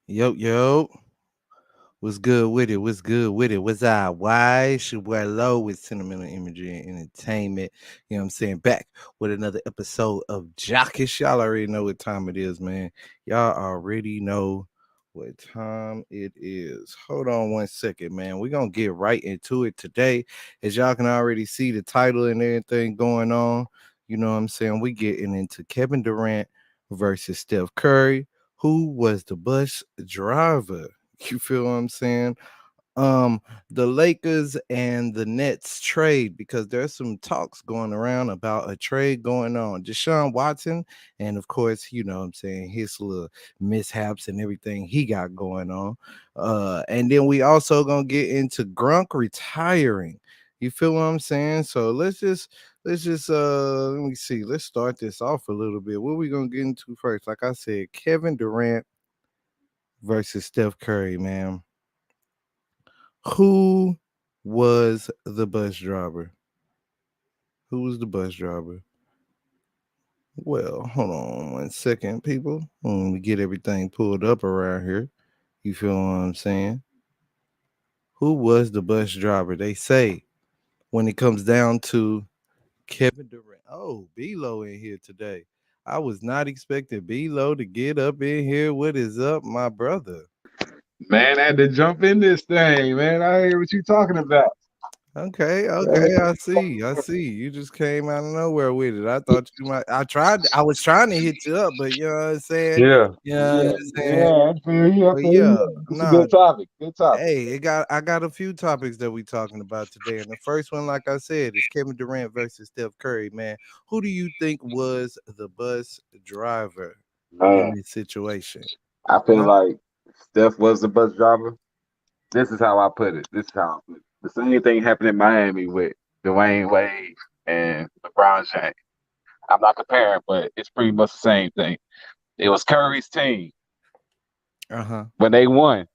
Yo, yo. What's good with it? What's good with it? What's up? Why? It's your boy Low with Sentimental Imagery and Entertainment. You know what I'm saying? Back with another episode of Jockish. Y'all already know what time it is, man. Y'all already know what time it is. Hold on one second, man. We're going to get right into it today. As y'all can already see the title and everything going on. You know what I'm saying? We getting into Kevin Durant versus Steph Curry. Who was the bus driver? You feel what I'm saying? Um, the Lakers and the Nets trade because there's some talks going around about a trade going on. DeShawn Watson, and of course, you know what I'm saying, his little mishaps and everything he got going on. And then we also gonna get into Gronk retiring. You feel what I'm saying? So let's just let me see. Let's start this off a little bit. What we gonna get into first? Like I said, Kevin Durant versus Steph Curry, man. Who was the bus driver? Who was the bus driver? Well, hold on one second, people. Let me get everything pulled up around here. You feel what I'm saying? Who was the bus driver? They say when it comes down to Kevin Durant. Oh, B-Lo in here today. I was not expecting B-Lo to get up in here. What is up, my brother? Man, I had to jump in this thing, man. I hear what you talking about. Okay, Yeah, okay, I see. You just came out of nowhere with it. I thought you might. I was trying to hit you up, but you know what I'm saying. yeah, You know what yeah. I'm saying. I feel you. I But feel yeah, you. It's a nah. good topic. Good topic. Hey, I got a few topics that we talking about today, and the first one, like I said, is Kevin Durant versus Steph Curry. Man, who do you think was the bus driver in Man, this situation? I feel Huh? like Steph was the bus driver. This is how I put it. This is how I put it. The same thing happened in Miami with Dwayne Wade and LeBron James. I'm not comparing, but it's pretty much the same thing. It was Curry's team Uh huh. when they won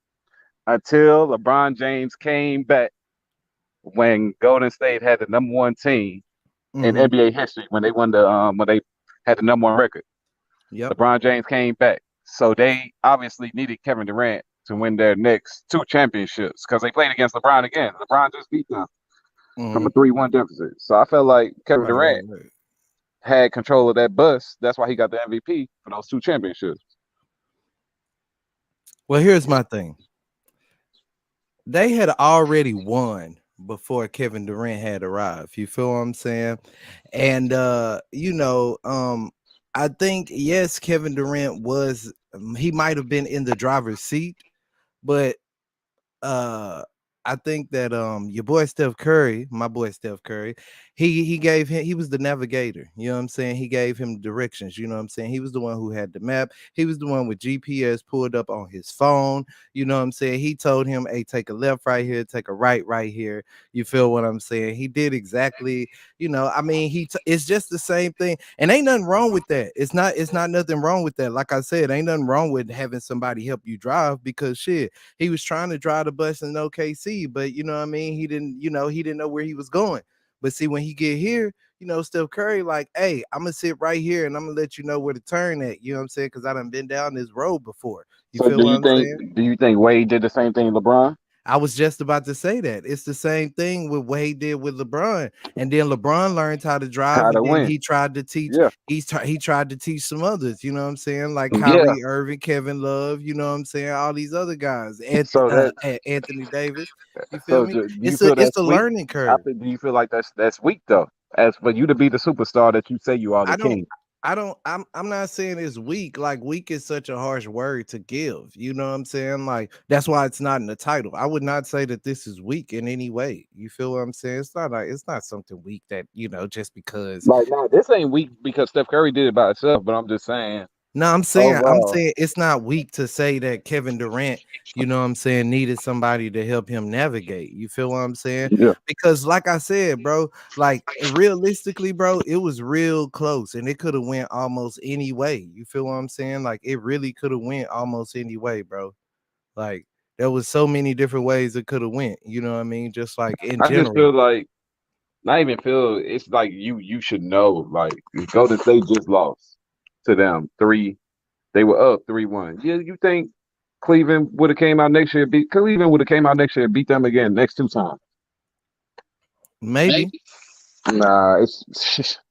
until LeBron James came back when Golden State had the number one team in Mm-hmm. NBA history when they won the when they had the number one record. Yep. LeBron James came back, so they obviously needed Kevin Durant to win their next two championships because they played against LeBron again. LeBron just beat them from Mm-hmm. a 3-1 deficit. So I felt like Kevin Right. Right. Durant Right. had control of that bus. That's why he got the MVP for those two championships. Well, here's my thing. They had already won before Kevin Durant had arrived. You feel what I'm saying? And I think yes, Kevin Durant was he might have been in the driver's seat, but uh I think that your boy Steph Curry, my boy Steph Curry, he gave him he was the navigator. You know what I'm saying? He gave him directions. You know what I'm saying? He was the one who had the map. He was the one with GPS pulled up on his phone. You know what I'm saying? He told him, "Hey, take a left right here, take a right here." You feel what I'm saying? He did exactly. I mean, it's just the same thing, and ain't nothing wrong with that. It's not nothing wrong with that. Like I said, ain't nothing wrong with having somebody help you drive because shit he was trying to drive the bus in OKC, but you know what I mean? He didn't know where he was going. But see, when he get here, Steph Curry, like, hey, I'm gonna sit right here and I'm gonna let you know where to turn at. You know what I'm saying? Because I done been down this road before. You So feel what I'm saying? do you think Wade did the same thing, LeBron? I was just about to say that. It's the same thing with what he did with LeBron. And then LeBron learned how to drive, How and to then win? he tried to teach, Yeah, he tried to teach some others, you know what I'm saying? Like yeah. Kyrie Irving, Kevin Love, you know what I'm saying? All these other guys, So that Anthony Davis. You feel so me? do you feel It's that's a weak? learning curve. Do you feel like that's weak though? As for you to be the superstar that you say you are, the I don't king. I'm not saying it's weak. Like weak is such a harsh word to give. You know what I'm saying? Like that's why it's not in the title. I would not say that this is weak in any way. You feel what I'm saying? It's not something weak that, just because. Like, no, this ain't weak because Steph Curry did it by itself. But I'm just saying No, I'm overall, saying it's not weak to say that Kevin Durant, you know what I'm saying, needed somebody to help him navigate. You feel what I'm saying? yeah. Because like I said, bro, like realistically, bro, it was real close and it could have went almost any way. You feel what I'm saying? Like it really could have went almost any way, bro. Like there was so many different ways it could have went, you know what I mean? Just like in I just general. feel like not even feel it's like you should know. Like Golden State just lost to them three. They were up 3-1. Yeah, you think? Cleveland would have came out next year. Cleveland would have came out next year and beat them again next 2 times. Maybe. Nah, it's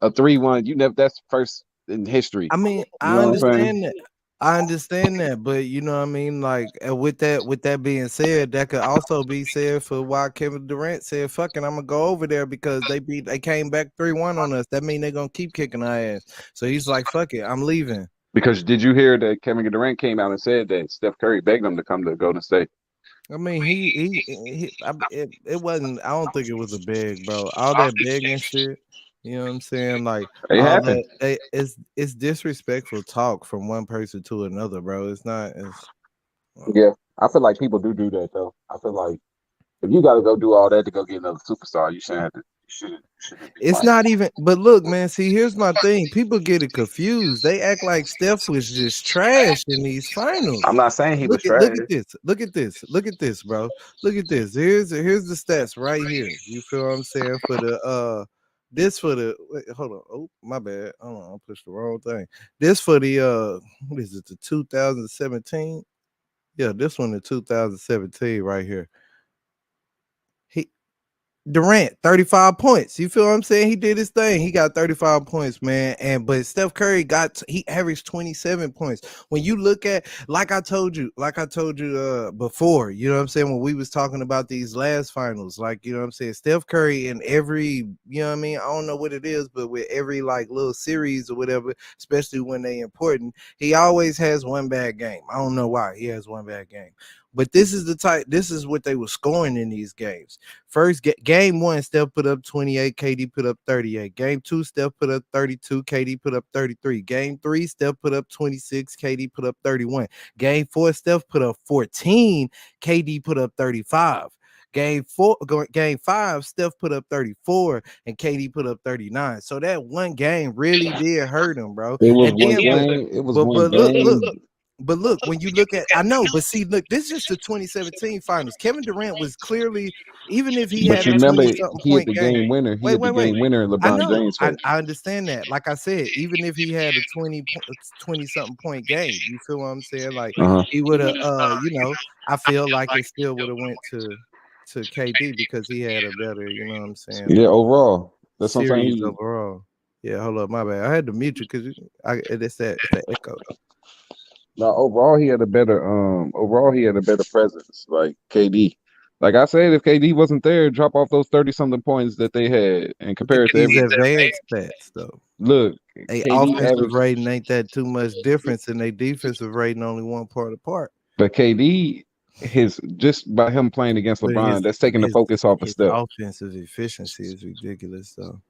a 3-1. You never. That's first in history. I mean, You I know what I'm saying? understand that. I understand that, but you know what I mean. Like with that being said, that could also be said for why Kevin Durant said, "Fucking, I'm gonna go over there because they came back 3-1 on us. That mean they're gonna keep kicking our ass." So he's like, "Fuck it, I'm leaving." Because did you hear that Kevin Durant came out and said that Steph Curry begged him to come to Golden State? I mean, it wasn't. I don't think it was a beg, bro. All that begging shit. You know what I'm saying? Like It all happened. that. It's disrespectful talk from one person to another, bro. It's not. It's. Yeah, I feel like people do that though. I feel like if you got to go do all that to go get another superstar, you shouldn't have to. You shouldn't be It's like. not even, but look, man, see, here's my thing. People get it confused. They act like Steph was just trash in these finals. I'm not saying he was Look trash. at this. Look at this. Look at this, bro. Look at this. Here's the stats right here. You feel what I'm saying? For the this for the wait, hold on. Oh, my bad. Hold on, I pushed the wrong thing. This for the what is it, the 2017? Yeah, this one the 2017 right here. He Durant, 35 points. You feel what I'm saying? He did his thing. He got 35 points, man. But Steph Curry he averaged 27 points. When you look at, like I told you before, you know what I'm saying, when we was talking about these last finals, like, you know what I'm saying, Steph Curry in every, you know what I mean? I don't know what it is, but with every like little series or whatever, especially when they important, he always has one bad game. I don't know why he has one bad game. But this is what they were scoring in these games. First game one, Steph put up 28, KD put up 38. Game two, Steph put up 32, KD put up 33. Game three, Steph put up 26, KD put up 31. Game four, Steph put up 14, KD put up 35. Game five, Steph put up 34 and KD put up 39. So that one game really did hurt him, bro. It was And one then, game. It was one but look, game. but look, when you look at, I know, but see, look, this is just the 2017 finals. Kevin Durant was clearly, even if he But had you a remember 20 something he hit point the game. game winner. He hit the Wait. game winner in I LeBron know, James' I, face. I understand that. Like I said, even if he had a 20 something point game, you feel what I'm saying? Like Uh-huh. he would have, I feel like it still would have went to KD because he had a better, you know what I'm saying, Yeah, overall. That's what I'm saying. series overall. Yeah, hold up, my bad. I had to mute you because it's that echo. No, overall he had a better presence, like KD. Like I said, if KD wasn't there, drop off those 30 something points that they had and Look compare at it to these every advanced stats though. look, They KD offensive averaged rating ain't that too much difference, and they defensive rating only one part apart. but KD his just by him playing against But LeBron, that's taking the his focus off of his Steph. offensive efficiency is ridiculous though.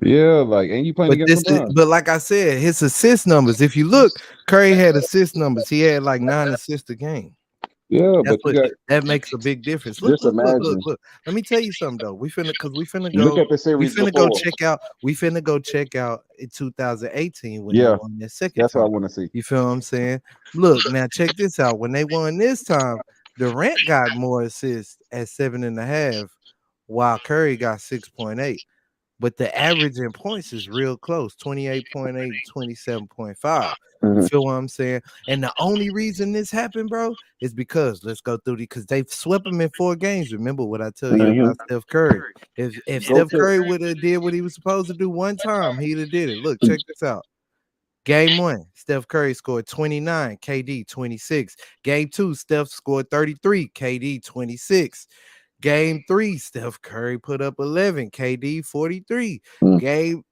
Yeah, like and you playing But against LeBron. but like I said, his assist numbers. If you look, Curry had assist numbers. He had like 9 assists a game. Yeah, That's but you what got that makes a big difference. Look, just look, look, look, imagine. look. Let me tell you something though. Look at the We series finna go before. check out. We finna go check out in 2018 when they Yeah, won their second that's what I time. want to see. You feel what I'm saying? Look, now check this out. When they won this time, Durant got more assists at 7.5, while Curry got 6.8. But the average in points is real close, 28.8, 27.5. You Mhm. feel what I'm saying? And the only reason this happened, bro, is because let's go through because they've swept them in 4 games. Remember what I tell you Mhm. about Steph Curry. If Go Steph to Curry would have did what he was supposed to do one time, he'd have did it. Look, check this out. Game one, Steph Curry scored 29, KD 26. Game two, Steph scored 33, KD 26. Game three, Steph Curry put up 11, KD 43. mm. Game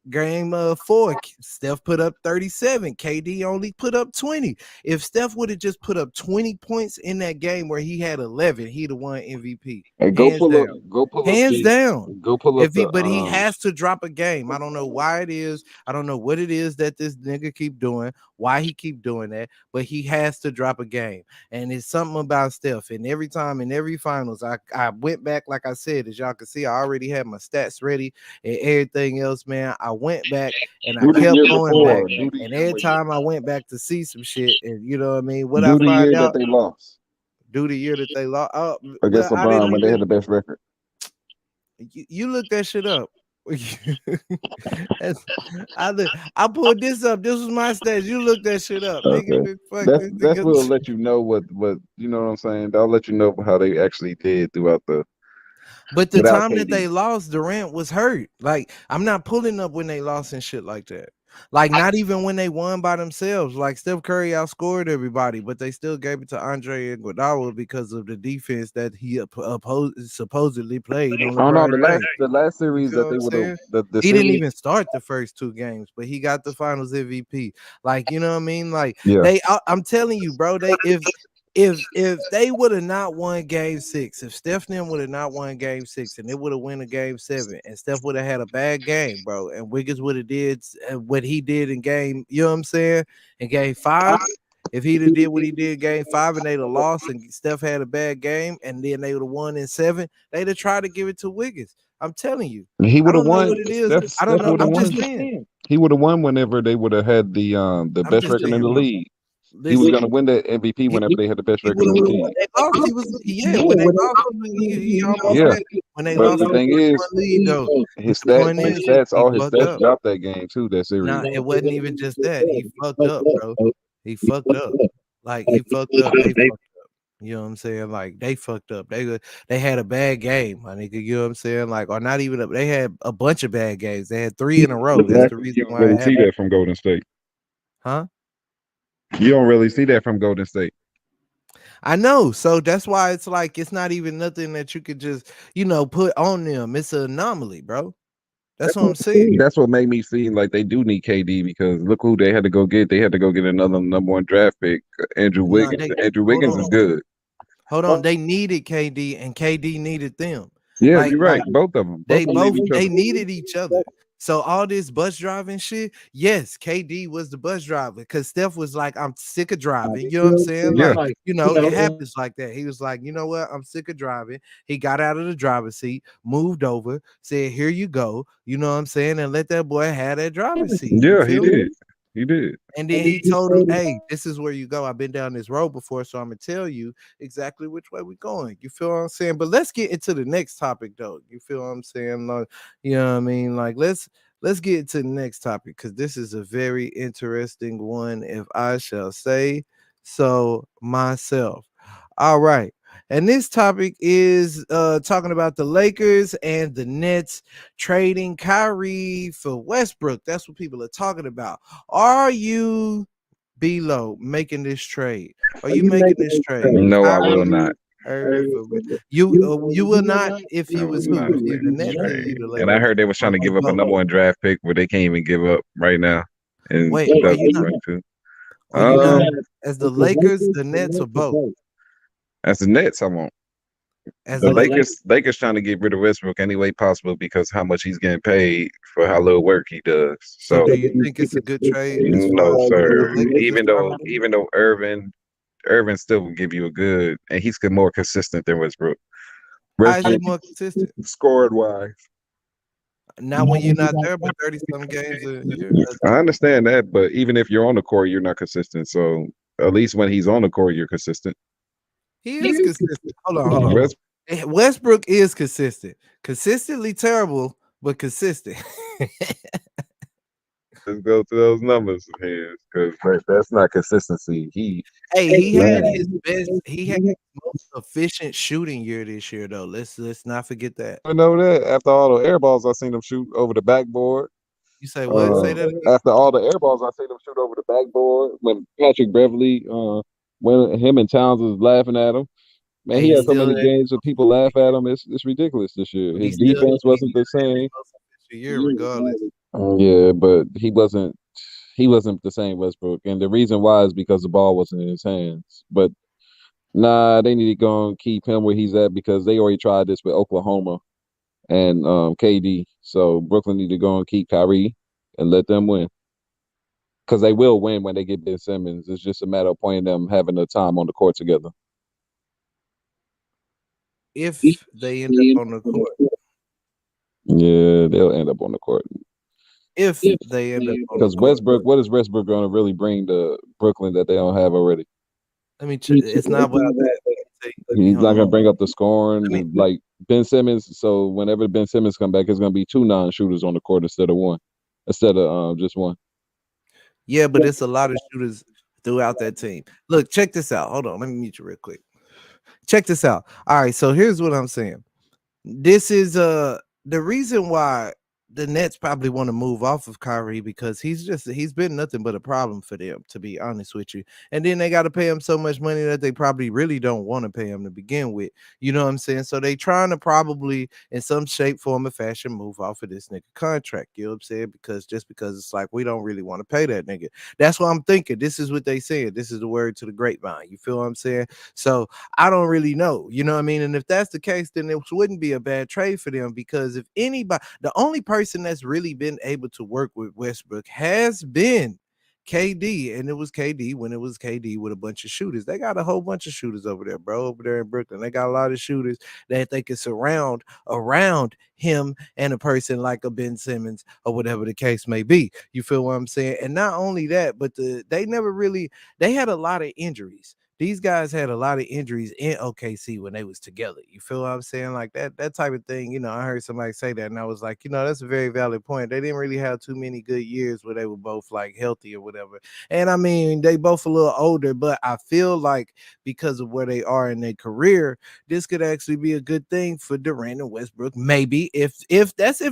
four, Steph put up 37, KD only put up 20. If Steph would have just put up 20 points in that game where he had 11, he'd have won MVP. Hey, Hands down. go pull up Hands the, down. go pull up If he the. but he has to drop a game. I don't know why it is. I don't know what it is that this nigga keep doing, why he keep doing that, but he has to drop a game. And it's something about Steph. And every time in every finals, I went back, like I said, as y'all can see, I already had my stats ready and everything else, man. I went back and I Do the kept year going back. before. Do the And year every where time I went back to see some shit, and you know what I mean, what I do the find year that out, they lost do the year that they lost. Oh, well, against I didn't LeBron when they even had the best record. you look that shit up. That's- I pulled this up. This was my stats. You look that shit up, nigga. Okay. Fuck That's this that's nigga. what'll let you know what you know what I'm saying. That'll let you know how they actually did throughout the But the without time that KD. they lost, Durant was hurt. Like, I'm not pulling up when they lost and shit like that. Like, not even when they won by themselves. Like, Steph Curry outscored everybody, but they still gave it to Andre Iguodala because of the defense that he supposedly played on Oh no, LeBron James. the last You series feel that what they I'm would have saying? the He didn't series. even start the first two games, but he got the Finals MVP. Like, you know what I mean? Like, Yeah. I'm telling you, bro. They if they would have not won Game 6, if Steph and them would have not won Game 6, and it would have won a Game 7, and Steph would have had a bad game, bro, and Wiggins would have did what he did in Game, you know what I'm saying, in Game 5. If he'd have did what he did in Game 5 and they'd have lost, and Steph had a bad game, and then they would have won in 7, they'd have tried to give it to Wiggins. I'm telling you. He I would have don't know won. what it is. I don't Steph know. would have I'm won. just saying. He would have won whenever they would have had the I'm best just record in saying, the bro. league. He was Listen, gonna win the MVP he whenever they had the best he record would in have the when league. they lost. He was when they lost. He almost Yeah. had it. When they But lost the the thing 21 is, lead though. But his the point his is, stats, he all his fucked stats up. dropped that game too. That series. Nah, it wasn't even just that. He fucked up, bro. He fucked up. Like he fucked up. They fucked up. You know what I'm saying? Like they fucked up. They had a bad game, my nigga. You know what I'm saying? Like, or not even they had a bunch of bad games. They had 3 in a row. That's the Exactly. reason You don't why really it see happened. that from Golden State. Huh? You don't really see that from Golden State. I know. So that's why it's like it's not even nothing that you could just, put on them. It's an anomaly, bro. That's what I'm saying. That's what made me seem like they do need KD because look who they had to go get. They had to go get another number one draft pick, Andrew No, Wiggins. they Andrew hold Wiggins on. is good. Hold on. They needed KD and KD needed them. Yeah, Like you're right. Both of them. Both they of them need both each they other. needed each other. So all this bus driving shit, yes, KD was the bus driver because Steph was like, I'm sick of driving. You know what I'm saying? Yeah. Like, it happens like that. He was like, you know what? I'm sick of driving. He got out of the driver's seat, moved over, said, here you go. You know what I'm saying? And let that boy have that driver's seat. You Yeah, he feel me? did. He did. And then he told him, hey, this is where you go. I've been down this road before, so I'm gonna tell you exactly which way we're going. You feel what I'm saying? But let's get into the next topic though. You feel what I'm saying? Like, you know what I mean? Like, let's get into the next topic because this is a very interesting one, if I shall say so myself. All right. And this topic is talking about the Lakers and the Nets trading Kyrie for Westbrook. That's what people are talking about. Are you below making this trade? Are you making this trade? No, I will Kyrie not. Irving for you will not if I you will was who? not If you make the this Nets or you trade. the And I Lakers? heard they was Or trying to you give up a both? number one draft pick, but they can't even give up right now in Wait, are 2022. you not Um, as the Lakers, the Nets, or both? as the Nets, I won't. As The the Lakers? Lakers trying to get rid of Westbrook any way possible because how much he's getting paid for how little work he does. So So do you think it's a good trade as no, far as what the sir. Lakers is trying to do? Even though Irvin still will give you a good, and he's more consistent than Westbrook. How is he Westbrook more consistent? scored wise. Not when you're not there, but 30 some games a year. I understand that, but even if you're on the court, you're not consistent. So at least when he's on the court, you're consistent. He is consistent. Hold on. West, Westbrook is consistent. Consistently terrible, but consistent. let's go to those numbers of his because that's not consistency. Hey, he had Man, his best, he had his most efficient shooting year this year, though. Let's not forget that. I know that after all the air balls I seen him shoot over the backboard. You say what? Say that again. After all the air balls I seen him shoot over the backboard when Patrick Beverly, when him and Towns was laughing at him. Man, Hey, he he had so still many had, games where people laugh at him. It's ridiculous this year. but he His still defense but he wasn't the still had his same. most efficient year regardless. Yeah, but he wasn't the same Westbrook. And the reason why is because the ball wasn't in his hands. But nah, they need to go and keep him where he's at because they already tried this with Oklahoma and KD. So Brooklyn need to go and keep Kyrie and let them win. Because they will win when they get Ben Simmons. It's just a matter of playing them having the time on the court together. If they end up on the court. Yeah, they'll end up on the court. If they end up on the Because court. Westbrook, what is Westbrook going to really bring to Brooklyn that they don't have already? Let me check. It's not about that. let me He's hold not gonna on. bring up the scoring Let me like Ben Simmons. So whenever Ben Simmons come back, it's gonna be two non-shooters on the court instead of one, instead of just one. Yeah, but it's a lot of shooters throughout that team. Look, check this out. Hold on, let me mute you real quick. Check this out. All right, so here's what I'm saying. This is the reason why the Nets probably want to move off of Kyrie because he's been nothing but a problem for them, to be honest with you. And then they got to pay him so much money that they probably really don't want to pay him to begin with. You know what I'm saying? So they trying to probably in some shape, form, or fashion move off of this nigga contract. You know what I'm saying? Because it's like we don't really want to pay that nigga. That's what I'm thinking. This is what they said. This is the word to the grapevine. You feel what I'm saying? So I don't really know, you know what I mean? And if that's the case, then it wouldn't be a bad trade for them because if anybody, the only person that's really been able to work with Westbrook has been KD, and it was KD when it was KD with a bunch of shooters. They got a whole bunch of shooters over there, bro, over there in Brooklyn. They got a lot of shooters that they can surround around him and a person like a Ben Simmons or whatever the case may be. You feel what I'm saying? And not only that, but they never really they had a lot of injuries. These guys had a lot of injuries in OKC when they was together. You feel what I'm saying? Like that type of thing. You know, I heard somebody say that, and I was like, you know, that's a very valid point. They didn't really have too many good years where they were both like healthy or whatever. And I mean, they both a little older, but I feel like because of where they are in their career, this could actually be a good thing for Durant and Westbrook. Maybe if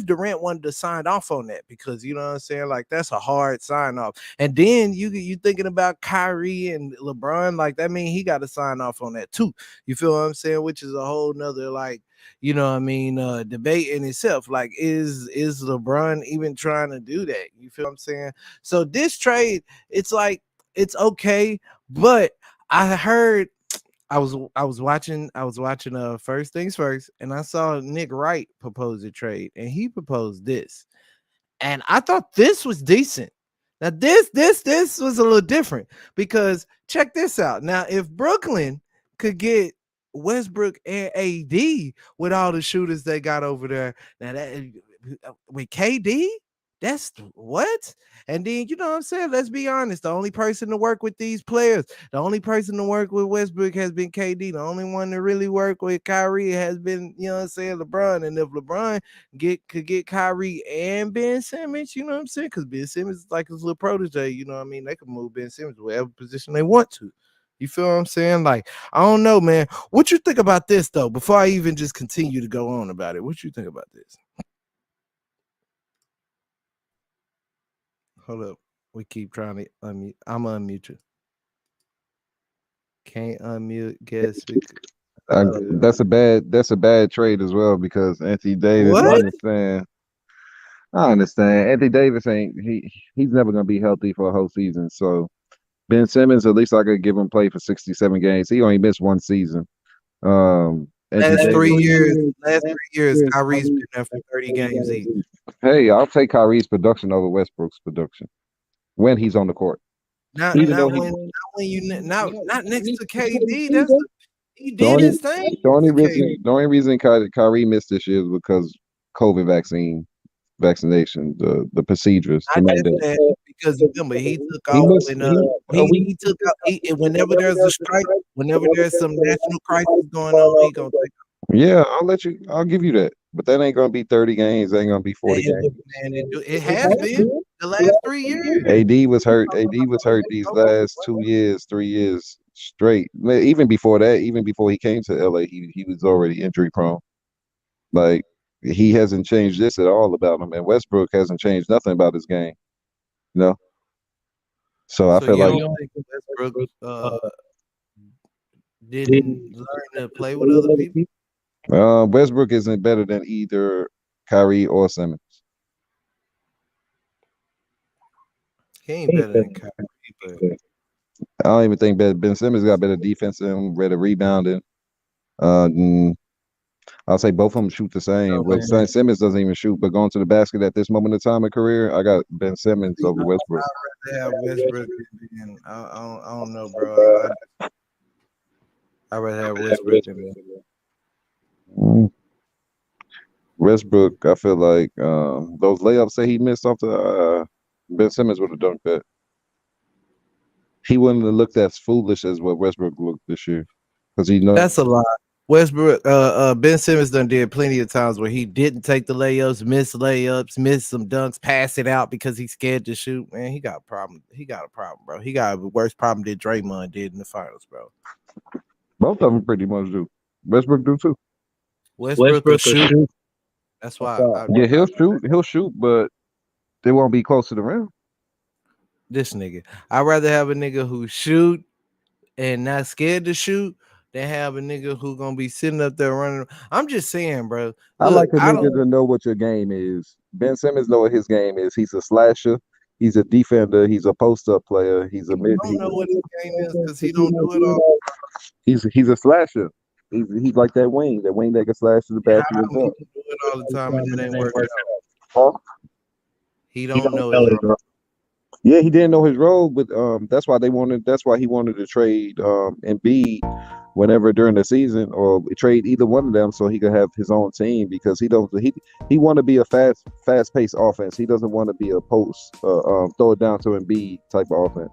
Durant wanted to sign off on that, because you know what I'm saying, like that's a hard sign off. And then you thinking about Kyrie and LeBron, like that mean he got to sign off on that too. You feel what I'm saying? Which is a whole nother like, you know what I mean, debate in itself. Like, is LeBron even trying to do that? You feel what I'm saying? So this trade, it's like it's okay, but I heard I was watching First Things First, and I saw Nick Wright propose a trade, and he proposed this. And I thought this was decent. Now this was a little different because check this out. Now if Brooklyn could get Westbrook and AD with all the shooters they got over there, now that with KD, that's what. And then you know what I'm saying. Let's be honest. The only person to work with these players, the only person to work with Westbrook has been KD. The only one to really work with Kyrie has been, you know what I'm saying, LeBron. And if LeBron could get Kyrie and Ben Simmons, you know what I'm saying? Because Ben Simmons is like his little protege, you know what I mean? They can move Ben Simmons to whatever position they want to. You feel what I'm saying? Like, I don't know, man. What you think about this though? Before I even just continue to go on about it, what you think about this? Hold up. We keep trying to unmute. I'm gonna unmute you. Can't unmute guest speaker. That's a bad trade as well because Anthony Davis. I What? understand. I understand. Anthony Davis ain't he's never gonna be healthy for a whole season. So Ben Simmons, at least I could give him play for 67 games. He only missed one season. Anthony Last Davis. 3 years, Kyrie's been there for 30 games each. Hey, I'll take Kyrie's production over Westbrook's production when he's on the court. Not Even though not he when not next to KD. He the did only his thing the only to KD. reason the only reason Kyrie missed this year is because COVID vaccination, the procedures, the Not just mandate. that, because remember he took He off missed when he a week. he took out whenever there's a strike, whenever there's some national crisis going on, he gonna take Yeah, I'll give you that. But that ain't gonna be 30 games, that ain't gonna be 40 it, games. man. It has been the last 3 years. AD was hurt. AD was hurt these last 2 years, 3 years straight. Even before that, even before he came to LA, he was already injury prone. Like he hasn't changed this at all about him. And Westbrook hasn't changed nothing about his game. You know? So I So feel you like don't think Westbrook didn't learn to play with other people? Westbrook isn't better than either Kyrie or Simmons. He ain't better than Kyrie, but I don't even think Ben Simmons got better defense than him, better rebounding. Mm, I'll say both of them shoot the same. no, But man. Simmons doesn't even shoot. But going to the basket at this moment in time of career, I got Ben Simmons See, over Westbrook. I'd rather have Westbrook than I don't know, bro. I'd rather have Westbrook than Mm, Westbrook, I feel like those layups that he missed off the Ben Simmons would have dunked that. He wouldn't have looked as foolish as what Westbrook looked this year. because he knows That's a lot. Westbrook, Ben Simmons done did plenty of times where he didn't take the layups, missed some dunks, pass it out because he's scared to shoot. Man, he got a problem. He got a problem, bro. He got a worse problem than Draymond did in the finals, bro. both of them pretty much do. Westbrook do too. Westbrook will shoot. That's why. Yeah, he'll shoot, but they won't be close to the rim. This nigga, I'd rather have a nigga who shoot and not scared to shoot than have a nigga who gonna be sitting up there running. I'm just saying, bro. I Look, like a I nigga don't. to know what your game is. Ben Simmons know what his game is. He's a slasher. He's a defender. He's a post-up player. He's a mid. Don't know what his game is because he don't do it all. He's a slasher. He's like that wing that can slash to the How basket. he do it all the time and it ain't working out. Huh? He don't know his role. Yeah, he didn't know his role, but that's why he wanted to trade Embiid whenever during the season, or trade either one of them so he could have his own team, because he want to be a fast paced offense. He doesn't want to be a post throw it down to Embiid type of offense.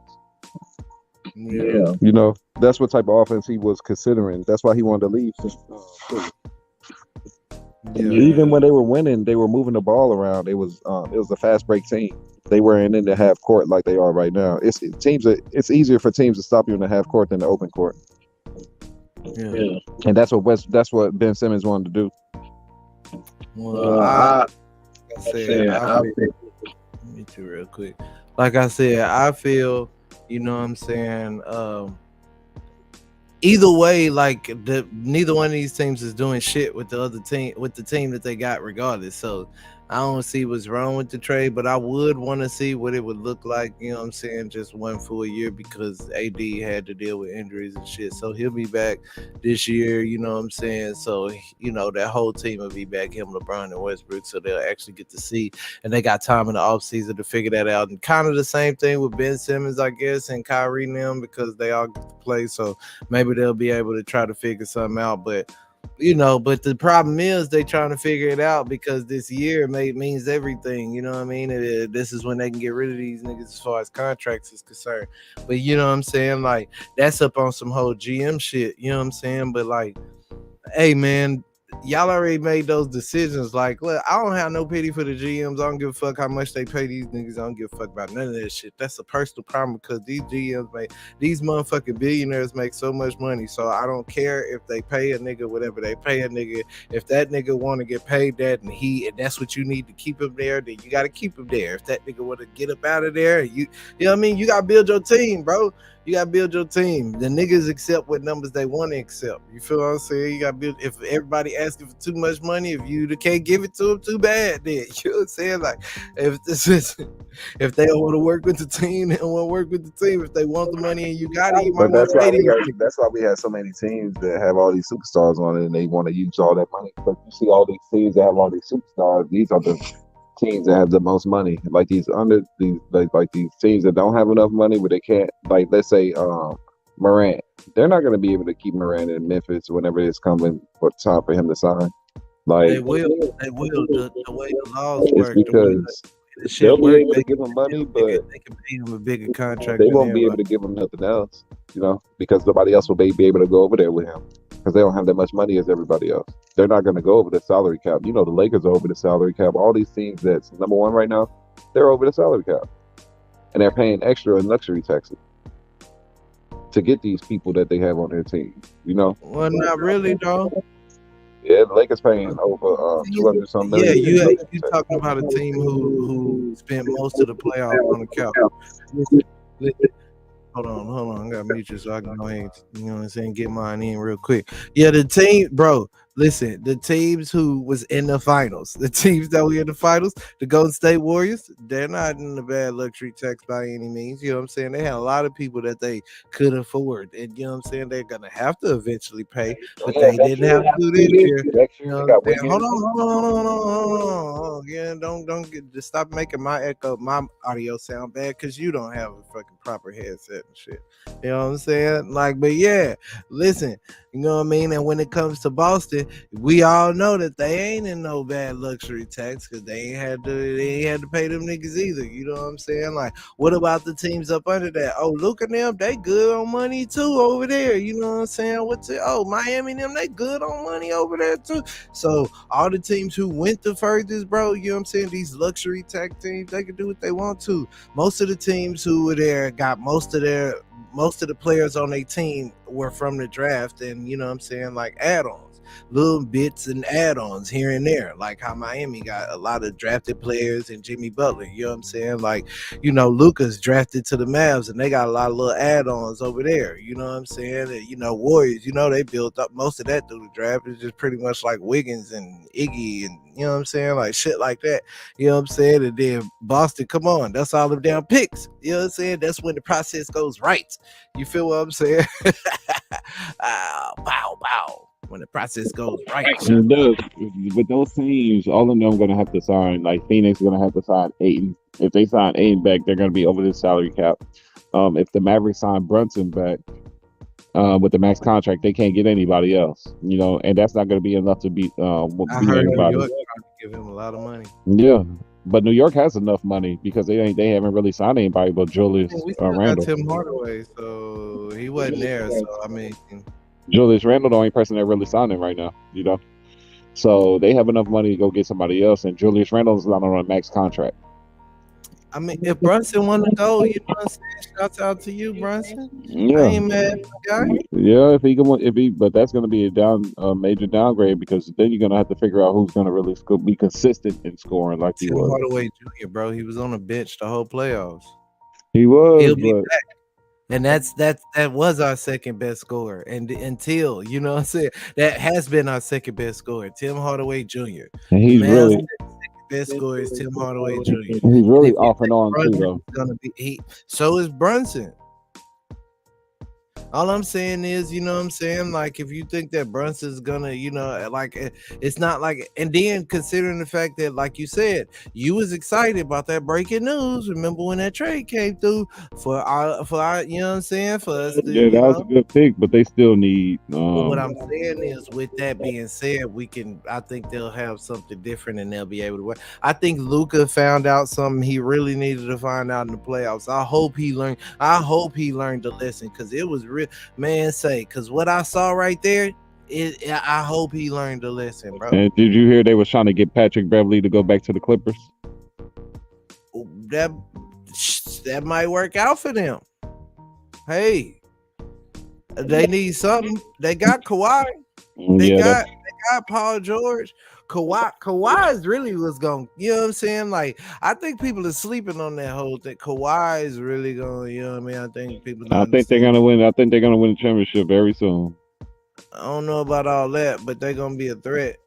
Yeah. You know, that's what type of offense he was considering. That's why he wanted to leave. Even when they were winning, they were moving the ball around. It was a fast break team. They weren't in the half court like they are right now. It's easier for teams to stop you in the half court than the open court. Yeah. And that's what Ben Simmons wanted to do. Well, I said, let me do real quick. Like I said, I feel, you know what I'm saying, either way, like neither one of these teams is doing shit with the other team, with the team that they got regardless. So I don't see what's wrong with the trade, but I would want to see what it would look like, you know what I'm saying, just one full year, because AD had to deal with injuries and shit. So he'll be back this year, you know what I'm saying? So, you know, that whole team will be back, him, LeBron, and Westbrook, so they'll actually get to see, and they got time in the offseason to figure that out. And kind of the same thing with Ben Simmons, I guess, and Kyrie and them, because they all get to play, so maybe they'll be able to try to figure something out. But you know, but the problem is they trying to figure it out, because this year means everything, you know what I mean? This is when they can get rid of these niggas as far as contracts is concerned. But you know what I'm saying? Like, that's up on some whole GM shit, you know what I'm saying? But like, hey man, y'all already made those decisions. Like, look, I don't have no pity for the GMs. I don't give a fuck how much they pay these niggas. I don't give a fuck about none of that shit. That's a personal problem, because these GMs these motherfucking billionaires make so much money. So I don't care if they pay a nigga whatever they pay a nigga. If that nigga want to get paid that and that's what you need to keep him there, then you got to keep him there. If that nigga want to get up out of there, you know what I mean? You got to build your team, bro. You gotta build your team. The niggas accept what numbers they want to accept. You feel what I'm saying? You gotta build. If everybody asking for too much money, if you can't give it to them, too bad. Then you know what I'm saying? Like, if they don't want to work with the team, they don't want to work with the team. If they want the money and you got it, you might want to pay them. That's why we have so many teams that have all these superstars on it, and they want to use all that money. But you see all these teams that have all these superstars. These are the teams that have the most money, like these teams that don't have enough money, but they can't, like, let's say Morant. They're not going to be able to keep Morant in Memphis whenever it's coming for time for him to sign. Like, they will the way the laws work, because they'll be able to give him money, but they can pay him a bigger contract. They won't be able to give him nothing else, you know, because nobody else will be able to go over there with him, because they don't have that much money as everybody else. They're not going to go over the salary cap. You know, the Lakers are over the salary cap. All these teams that's number one right now, they're over the salary cap, and they're paying extra in luxury taxes to get these people that they have on their team. You know, well, not really, though. Yeah, the Lakers paying over 200 something million. Yeah, you talking about a team who spent most of the playoffs on the couch. Listen. Hold on. I gotta mute you so I can go ahead, you know what I'm saying, get mine in real quick. Yeah, the team, bro. Listen, the teams who was in the finals, the teams that were in the finals, the Golden State Warriors, they're not in the bad luxury tax by any means. You know what I'm saying? They had a lot of people that they could afford, and you know what I'm saying, they're gonna have to eventually pay, but they didn't have to do this year. You know what I'm saying? Hold on. Yeah, just stop making my audio sound bad, because you don't have a fucking proper headset and shit. You know what I'm saying? Like, but yeah, listen, You know what I mean? And when it comes to Boston, we all know that they ain't in no bad luxury tax because they ain't had to pay them niggas either. You know what I'm saying? Like, what about the teams up under that? Oh, look at them, they good on money too over there. You know what I'm saying? Miami them, they good on money over there too. So all the teams who went the furthest, bro, you know what I'm saying? These luxury tax teams, they can do what they want to. Most of the teams who were there got most of the players on their team were from the draft, and you know what I'm saying, like add-ons, little bits and add-ons here and there, like how Miami got a lot of drafted players and Jimmy Butler, you know what I'm saying, like, you know, Luka's drafted to the Mavs and they got a lot of little add-ons over there, you know what I'm saying, and, you know, Warriors, you know, they built up most of that through the draft. It's just pretty much like Wiggins and Iggy and, you know what I'm saying, like shit like that, you know what I'm saying. And then Boston, come on, that's all them damn picks, you know what I'm saying. That's when the process goes right, you feel what I'm saying? Bow. When the process goes right. It does. With those teams, all of them are going to have to sign. Like Phoenix is going to have to sign Ayton. If they sign Ayton back, they're going to be over the salary cap. If the Mavericks sign Brunson back with the max contract, they can't get anybody else. You know, and that's not going to be enough to beat I heard New York trying to give him a lot of money. Yeah. But New York has enough money because they haven't really signed anybody but Julius Randle. Got Tim Hardaway, so he wasn't there. So I mean, Julius Randle, the only person that really signed him right now, you know. So they have enough money to go get somebody else, and Julius Randle is not on a max contract. I mean, if Brunson want to go, you know what I'm saying? Shouts out to you, Brunson. Yeah, I ain't mad, guy. Yeah, but that's going to be a major downgrade because then you're going to have to figure out who's going to really be consistent in scoring like he was. Hardaway Jr., bro, he was on the bench the whole playoffs. He was. He'll be back. And that was our second best scorer, and until, you know what I'm saying, that has been our second best scorer, Tim Hardaway Jr. And he's really best scorer is Tim Hardaway Jr. He's really off and on too, though. So is Brunson. All I'm saying is, you know what I'm saying, like, if you think that Brunson's gonna, you know, like, it's not like, and then considering the fact that, like you said, you was excited about that breaking news. Remember when that trade came through for our, you know what I'm saying, for us to, yeah, that was a good pick, but they still need but what I'm saying is, with that being said, I think they'll have something different and they'll be able to work. I think Luka found out something he really needed to find out in the playoffs. I hope he learned the lesson, because it was real, man, because what I saw right there, I hope he learned the lesson, bro. And did you hear they was trying to get Patrick Beverley to go back to the Clippers? That might work out for them. Hey, they need something. They got Kawhi. They got Paul George. Kawhi is really what's going, you know what I'm saying? Like, I think people are sleeping on that whole thing. Kawhi is really going, you know what I mean? I think they're gonna win. I think they're gonna win the championship very soon. I don't know about all that, but they're gonna be a threat.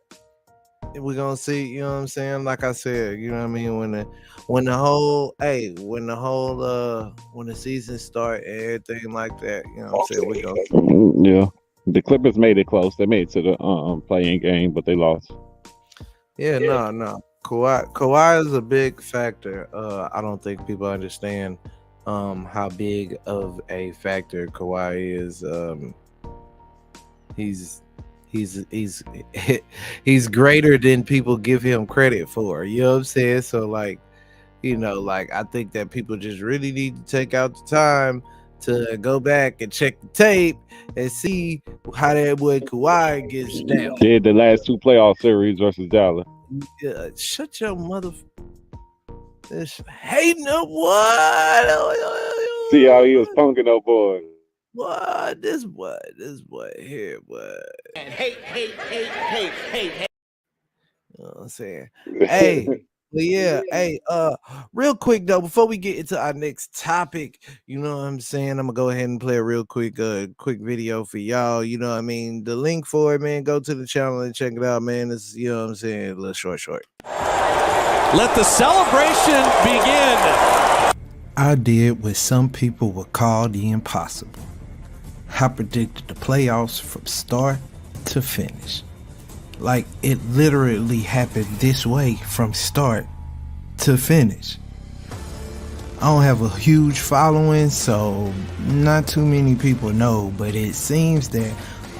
We're gonna see, you know what I'm saying? Like I said, you know what I mean? When the season start and everything like that, you know what I'm saying? We're gonna, yeah. The Clippers made it close. They made it to the playing game, but they lost. Yeah, no. Kawhi is a big factor. I don't think people understand how big of a factor Kawhi is. He's greater than people give him credit for. You know what I'm saying? So, like, you know, like, I think that people just really need to take out the time to go back and check the tape and see how that boy Kawhi gets down. Yeah, the last two playoff series versus Dallas. Yeah, shut your mother. This hating up what? See how he was punking up boy. What? This boy here, boy. Hey. You know what I'm saying? Hey. But yeah, hey, real quick though, before we get into our next topic, you know what I'm saying, I'm gonna go ahead and play a real quick video for y'all. You know what I mean? The link for it, man, go to the channel and check it out, man. It's, you know what I'm saying, a little short. Let the celebration begin. I did what some people would call the impossible. I predicted the playoffs from start to finish. Like, it literally happened this way from start to finish. I don't have a huge following, so not too many people know, but it seems that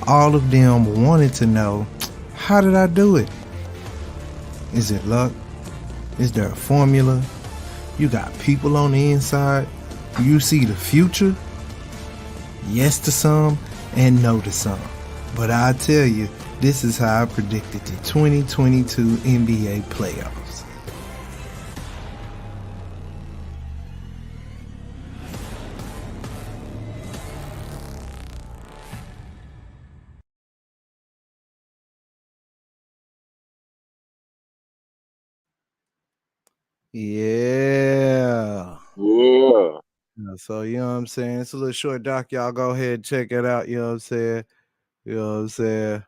all of them wanted to know, how did I do it? Is it luck? Is there a formula? You got people on the inside? You see the future? Yes to some and no to some. But I tell you, this is how I predicted the 2022 NBA playoffs. Yeah. Yeah. So, you know what I'm saying? It's a little short doc. Y'all go ahead and check it out. You know what I'm saying? You know what I'm saying?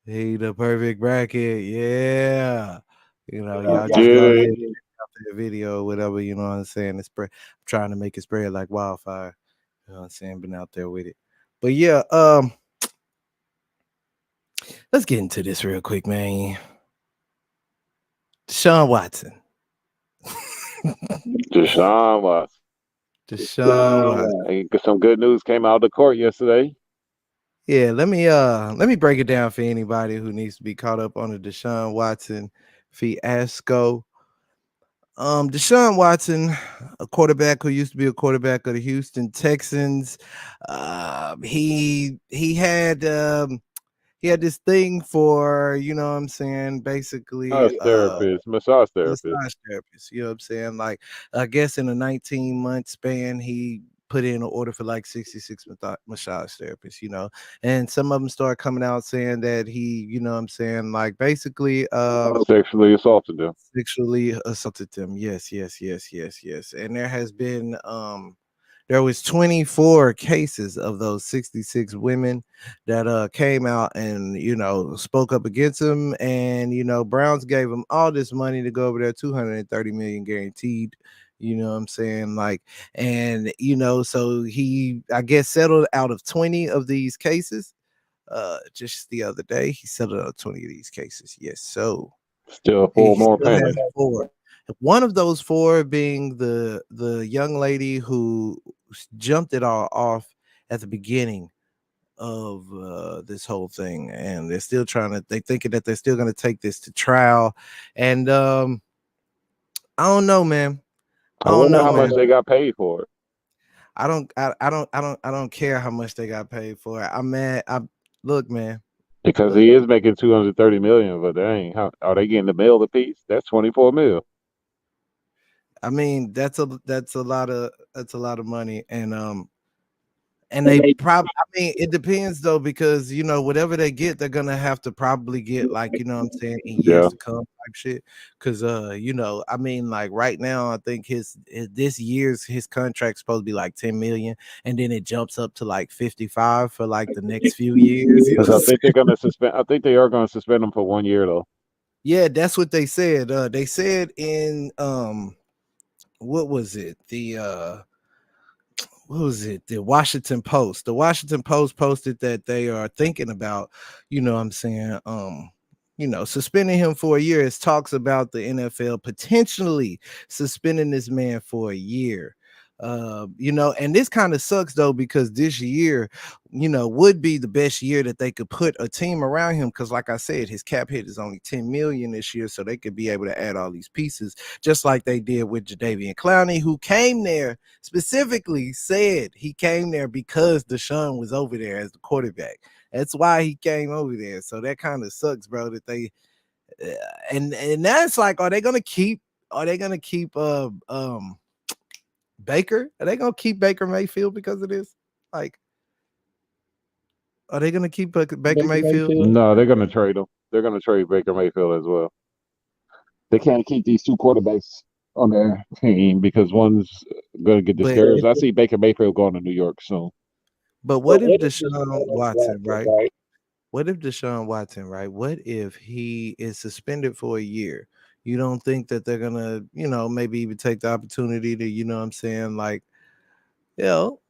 He the perfect bracket. Yeah. You know, y'all just go ahead and check out that video or whatever. You know what I'm saying? It's I'm trying to make it spread like wildfire. You know what I'm saying? Been out there with it. But yeah, let's get into this real quick, man. DeShawn Watson. DeShawn Watson. DeShawn Watson. Some good news came out of the court yesterday. Yeah, let me break it down for anybody who needs to be caught up on the DeShawn Watson fiasco. DeShawn Watson, a quarterback who used to be a quarterback of the Houston Texans. He had this thing for, you know what I'm saying, basically Massage therapist. You know what I'm saying? Like, I guess in a 19-month span, he put in an order for like 66 massage therapists, you know, and some of them start coming out saying that he, you know what I'm saying, like basically sexually assaulted them. Yes. And there was 24 cases of those 66 women that came out and, you know, spoke up against him. And, you know, Browns gave him all this money to go over there, 230 million guaranteed. You know what I'm saying? Like, and, you know, so he, I guess, settled out of 20 of these cases. Just the other day, he settled out of 20 of these cases. Yes. So still 4 more pending. 4. One of those 4 being the young lady who jumped it all off at the beginning of this whole thing, and they're still thinking that they're still going to take this to trial. And I don't know, man. I wonder how much they got paid for it. I don't care how much they got paid for it. I'm mad. Look, man. Because he is making 230 million, but are they getting the mill a piece? That's 24 mil. I mean, that's a lot of money, and they probably, I mean, it depends though, because, you know, whatever they get, they're gonna have to probably get, like, you know what I'm saying, in years to come type shit. Cause you know, I mean, like right now, I think this year's contract's supposed to be like 10 million, and then it jumps up to like 55 for like the next few years. Because I think they're gonna suspend. I think they are gonna suspend him for 1 year though. Yeah, that's what they said. They said in what was it? What was it? The Washington Post. The Washington Post posted that they are thinking about, you know what I'm saying, you know, suspending him for a year. It talks about the NFL potentially suspending this man for a year. You know, and this kind of sucks though, because this year, you know, would be the best year that they could put a team around him, because like I said, his cap hit is only 10 million this year, so they could be able to add all these pieces, just like they did with Jadeveon Clowney, who came there, specifically said he came there because DeShawn was over there as the quarterback. That's why he came over there. So that kind of sucks, bro, that they and that's like, are they gonna keep Baker? Are they gonna keep Baker Mayfield because of this? Like, are they gonna keep Baker Mayfield? No, they're gonna trade him. They're gonna trade Baker Mayfield as well. They can't keep these 2 quarterbacks on their team because one's gonna get discouraged. I see Baker Mayfield going to New York soon. But what if DeShawn Watson, right? What if DeShawn Watson, right? What if he is suspended for a year? You don't think that they're gonna, you know, maybe even take the opportunity to, you know what I'm saying, like, you know,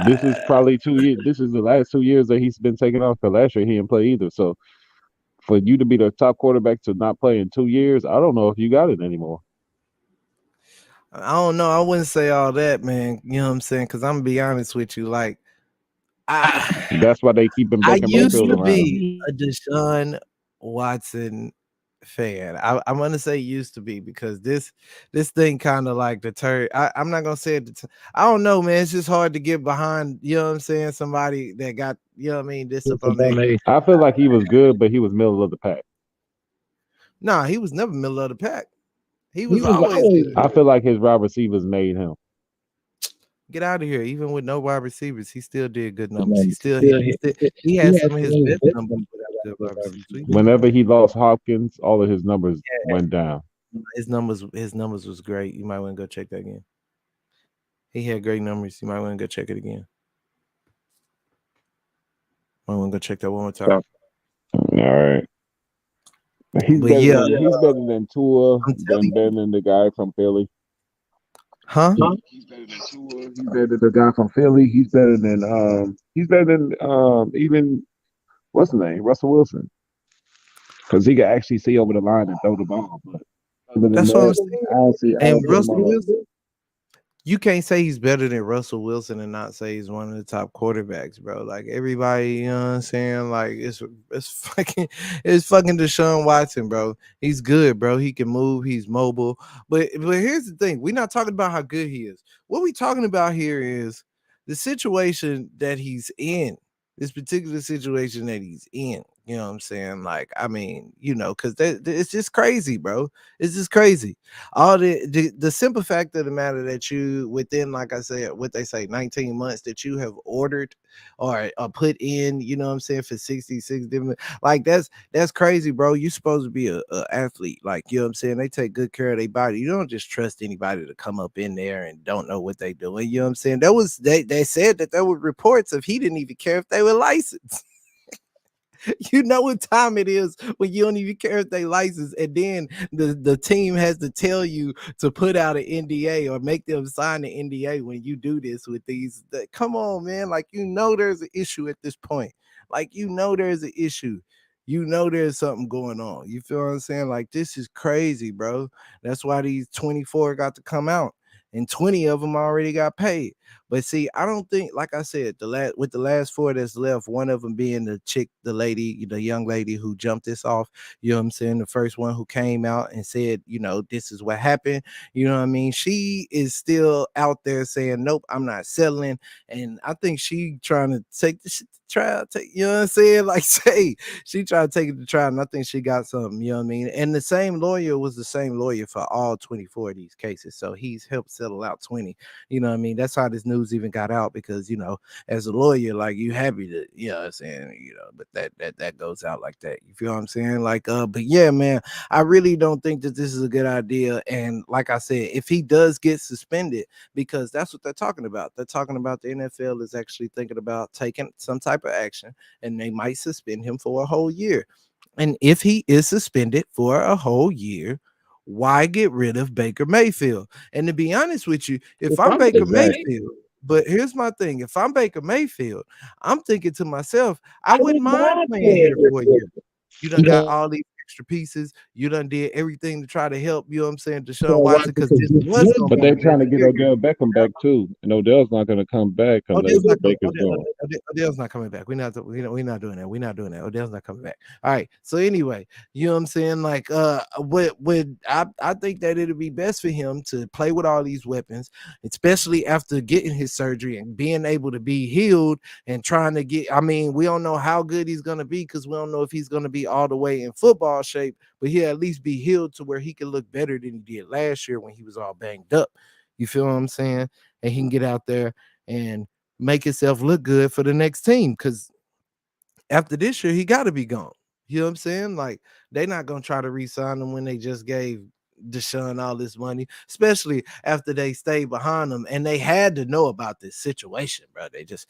this is probably 2 years. This is the last 2 years that he's been taken off. Because last year he didn't play either. So for you to be the top quarterback to not play in 2 years, I don't know if you got it anymore. I don't know. I wouldn't say all that, man. You know what I'm saying? Because I'm gonna be honest with you, like, That's why they keep him I Baker used Mayfield to around him. be a DeShawn Watson fan. I'm gonna say used to be because this thing kind of like deterred. I'm not gonna say it. I don't know, man. It's just hard to get behind. You know what I'm saying? Somebody that got what I mean. This up on they. I feel like he was good, but he was middle of the pack. Nah, he was never middle of the pack. He was always good. I feel like his wide receivers made him. Get out of here. Even with no wide receivers, he still did good numbers. He had some of his best numbers without good wide receivers. Whenever he lost Hopkins, all of his numbers went down. His numbers was great. You might want to go check that again. He had great numbers. You might want to go check it again. I want to go check that one more time. All right. He's better than Tua, better than the guy from Philly. Huh? He's better than Tua. He's better than the guy from Philly. He's better than even what's his name? Russell Wilson. Because he can actually see over the line and throw the ball. But other than That's that, what I'm saying. And Russell Wilson. Wilson, you can't say he's better than Russell Wilson and not say he's one of the top quarterbacks, bro. Like everybody, you know what I'm saying? Like it's fucking DeShawn Watson, bro. He's good, bro. He can move, he's mobile. But here's the thing: we're not talking about how good he is. What we're talking about here is the situation that he's in. This particular situation that he's in. You know what I'm saying? Like, I mean, you know, because it's just crazy, bro. It's just crazy. All the simple fact of the matter that you within, like I said, what they say, 19 months that you have ordered or put in, you know what I'm saying, for 66 different, like that's crazy, bro. You're supposed to be a athlete, like, you know what I'm saying. They take good care of their body. You don't just trust anybody to come up in there and don't know what they doing. You know what I'm saying? That was they said that there were reports of he didn't even care if they were licensed. You know what time it is when you don't even care if they license, and then the team has to tell you to put out an NDA or make them sign an NDA when you do this with these. Come on, man. Like, you know there's an issue at this point. Like, you know there's an issue. You know there's something going on. You feel what I'm saying? Like, this is crazy, bro. That's why these 24 got to come out, and 20 of them already got paid. But see, I don't think, like I said, the last 4 that's left, one of them being the lady, the young lady who jumped this off, you know what I'm saying? The first one who came out and said, this is what happened. You know what I mean? She is still out there saying, nope, I'm not settling. And I think she trying to take this shit to trial, you know what I'm saying? Like, say, she tried to take it to trial, and I think she got something, you know what I mean? And the same lawyer was the same lawyer for all 24 of these cases. So he's helped settle out 20. You know what I mean? That's how this news even got out, because, as a lawyer, like, you happy to, you know what I'm saying, but that goes out like that. You feel what I'm saying? Like, but yeah, man, I really don't think that this is a good idea. And like I said, if he does get suspended, because that's what they're talking about. They're talking about the NFL is actually thinking about taking some type of action, and they might suspend him for a whole year. And if he is suspended for a whole year, why get rid of Baker Mayfield? And to be honest with you, if I'm Baker Mayfield, but here's my thing. If I'm Baker Mayfield, I'm thinking to myself, I wouldn't mind playing here for a year. You done got all these extra pieces. You done did everything to try to help, you know what I'm saying, DeShawn Watson, because this was But they're trying to get Odell Beckham back too, and Odell's not going to come back unless Baker's gone. Odell's not coming back. We're not doing that. We're not doing that. Odell's not coming back. All right. So anyway, you know what I'm saying? Like, I think that it'd be best for him to play with all these weapons, especially after getting his surgery and being able to be healed and trying to get. I mean, we don't know how good he's gonna be, because we don't know if he's gonna be all the way in football shape, but he'll at least be healed to where he can look better than he did last year when he was all banged up. You feel what I'm saying? And he can get out there and make himself look good for the next team, because after this year, he got to be gone. You know what I'm saying? Like, they're not going to try to re-sign him when they just gave DeShawn all this money, especially after they stayed behind him, and they had to know about this situation, bro. They just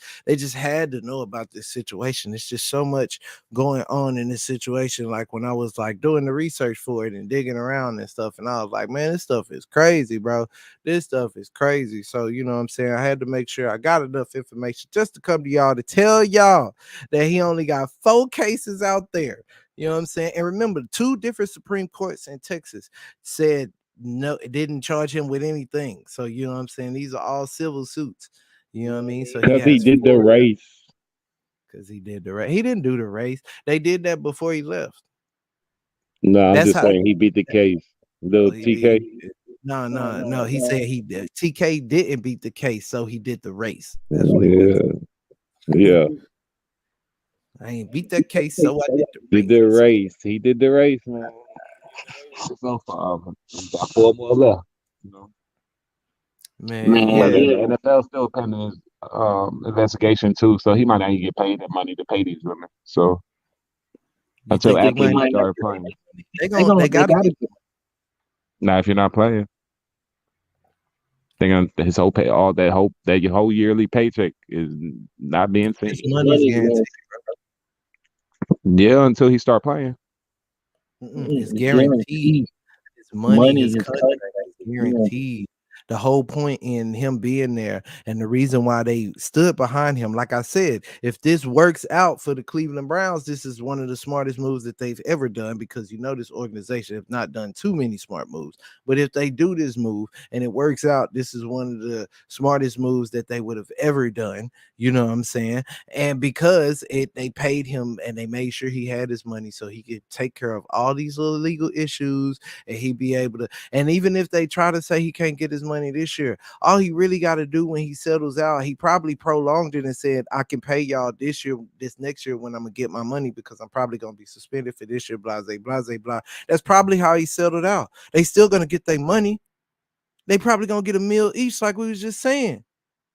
had to know about this situation. It's just so much going on in this situation. Like, when I was like doing the research for it and digging around and stuff, and I was like, man, this stuff is crazy, bro. This stuff is crazy. So, you know what I'm saying? I had to make sure I got enough information just to come to y'all to tell y'all that he only got 4 cases out there. You know what I'm saying? And remember, 2 different Supreme Courts in Texas said no, it didn't charge him with anything. So, you know what I'm saying? These are all civil suits. You know what I mean? So Because he did the race. because he did the race. He didn't do the race. They did that before he left. No, I'm That's just how. saying he beat the case. Little TK. No. He said he did. TK didn't beat the case, so he did the race. That's what he Yeah, meant. yeah. I ain't beat that case, so I did the Did the race. race. He did the race, man. So far, got 4 more left. You know? Man, But yeah. the NFL still pending his investigation too, so he might not even get paid that money to pay these women. So You until think they after he might? started playing. They gotta get. Now, if you're not playing, his whole pay, all that your whole yearly paycheck is not being seen. His money's guaranteed. Yeah, until he start playing. It's guaranteed. His money, his contract is guaranteed. The whole point in him being there and the reason why they stood behind him, like I said, if this works out for the Cleveland Browns, this is one of the smartest moves that they've ever done, because this organization have not done too many smart moves. But if they do this move and it works out, this is one of the smartest moves that they would have ever done. You know what I'm saying? And because they paid him and they made sure he had his money so he could take care of all these little legal issues, and he'd be able to. And even if they try to say he can't get his money this year, all he really got to do when he settles out, he probably prolonged it and said, I can pay y'all this year, this next year when I'm gonna get my money, because I'm probably gonna be suspended for this year, blah, blah, blah, blah. That's probably how he settled out. They still gonna get their money. They probably gonna get a meal each, like we was just saying.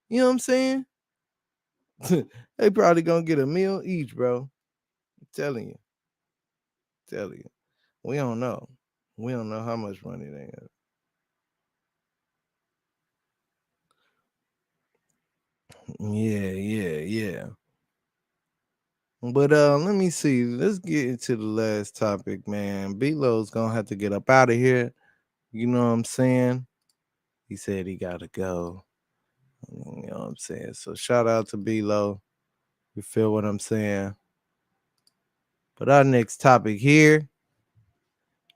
You know what I'm saying? They probably gonna get a meal each, bro. I'm telling you. We don't know. We don't know how much money they got. Yeah. But let me see. Let's get into the last topic, man. B-Lo's gonna have to get up out of here. You know what I'm saying? He said he gotta go. You know what I'm saying? So shout out to B-Lo. You feel what I'm saying? But our next topic here,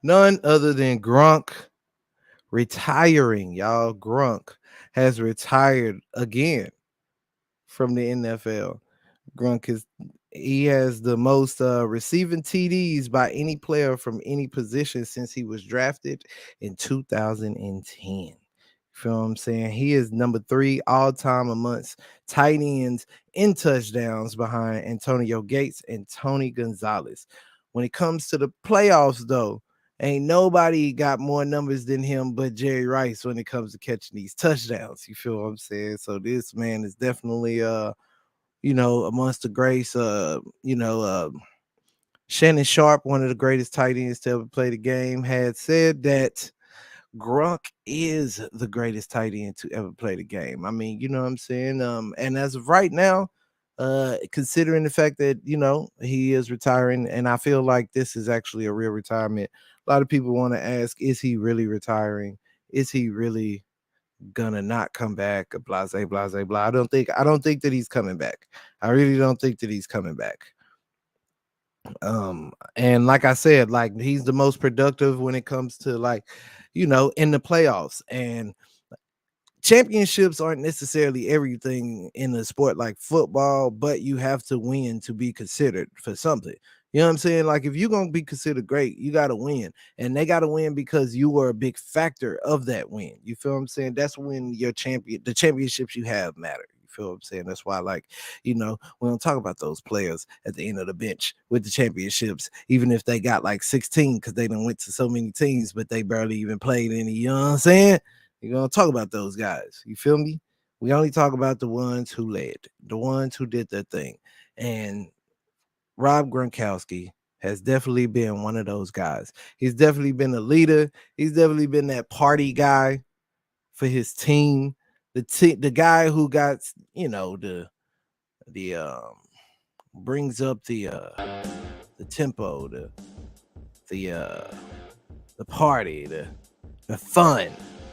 none other than Gronk retiring. Y'all, Gronk has retired again from the NFL. Gronk he has the most receiving TDs by any player from any position since he was drafted in 2010. You feel what I'm saying? He is number 3 all-time amongst tight ends in touchdowns behind Antonio Gates and Tony Gonzalez. When it comes to the playoffs, though, ain't nobody got more numbers than him but Jerry Rice when it comes to catching these touchdowns. You feel what I'm saying? So this man is definitely amongst the greats. Shannon Sharp, one of the greatest tight ends to ever play the game, had said that Gronk is the greatest tight end to ever play the game. I mean, you know what I'm saying? And as of right now, considering the fact that, he is retiring, and I feel like this is actually a real retirement. A lot of people want to ask, is he really retiring? Is he really gonna not come back? Blah, blah, blah. I don't think that he's coming back. I really don't think that he's coming back. And like I said, like, he's the most productive when it comes to, like, in the playoffs. And championships aren't necessarily everything in a sport like football, but you have to win to be considered for something. You know what I'm saying? Like, if you're going to be considered great, you got to win. And they got to win because you were a big factor of that win. You feel what I'm saying? That's when the championships you have matter. You feel what I'm saying? That's why, like, we don't talk about those players at the end of the bench with the championships, even if they got like 16, because they done went to so many teams, but they barely even played any, you know what I'm saying? You're going to talk about those guys. You feel me? We only talk about the ones who led, the ones who did their thing. And Rob Gronkowski has definitely been one of those guys. He's definitely been a leader. He's definitely been that party guy for his team. The guy who got, brings up the tempo, the party, the fun.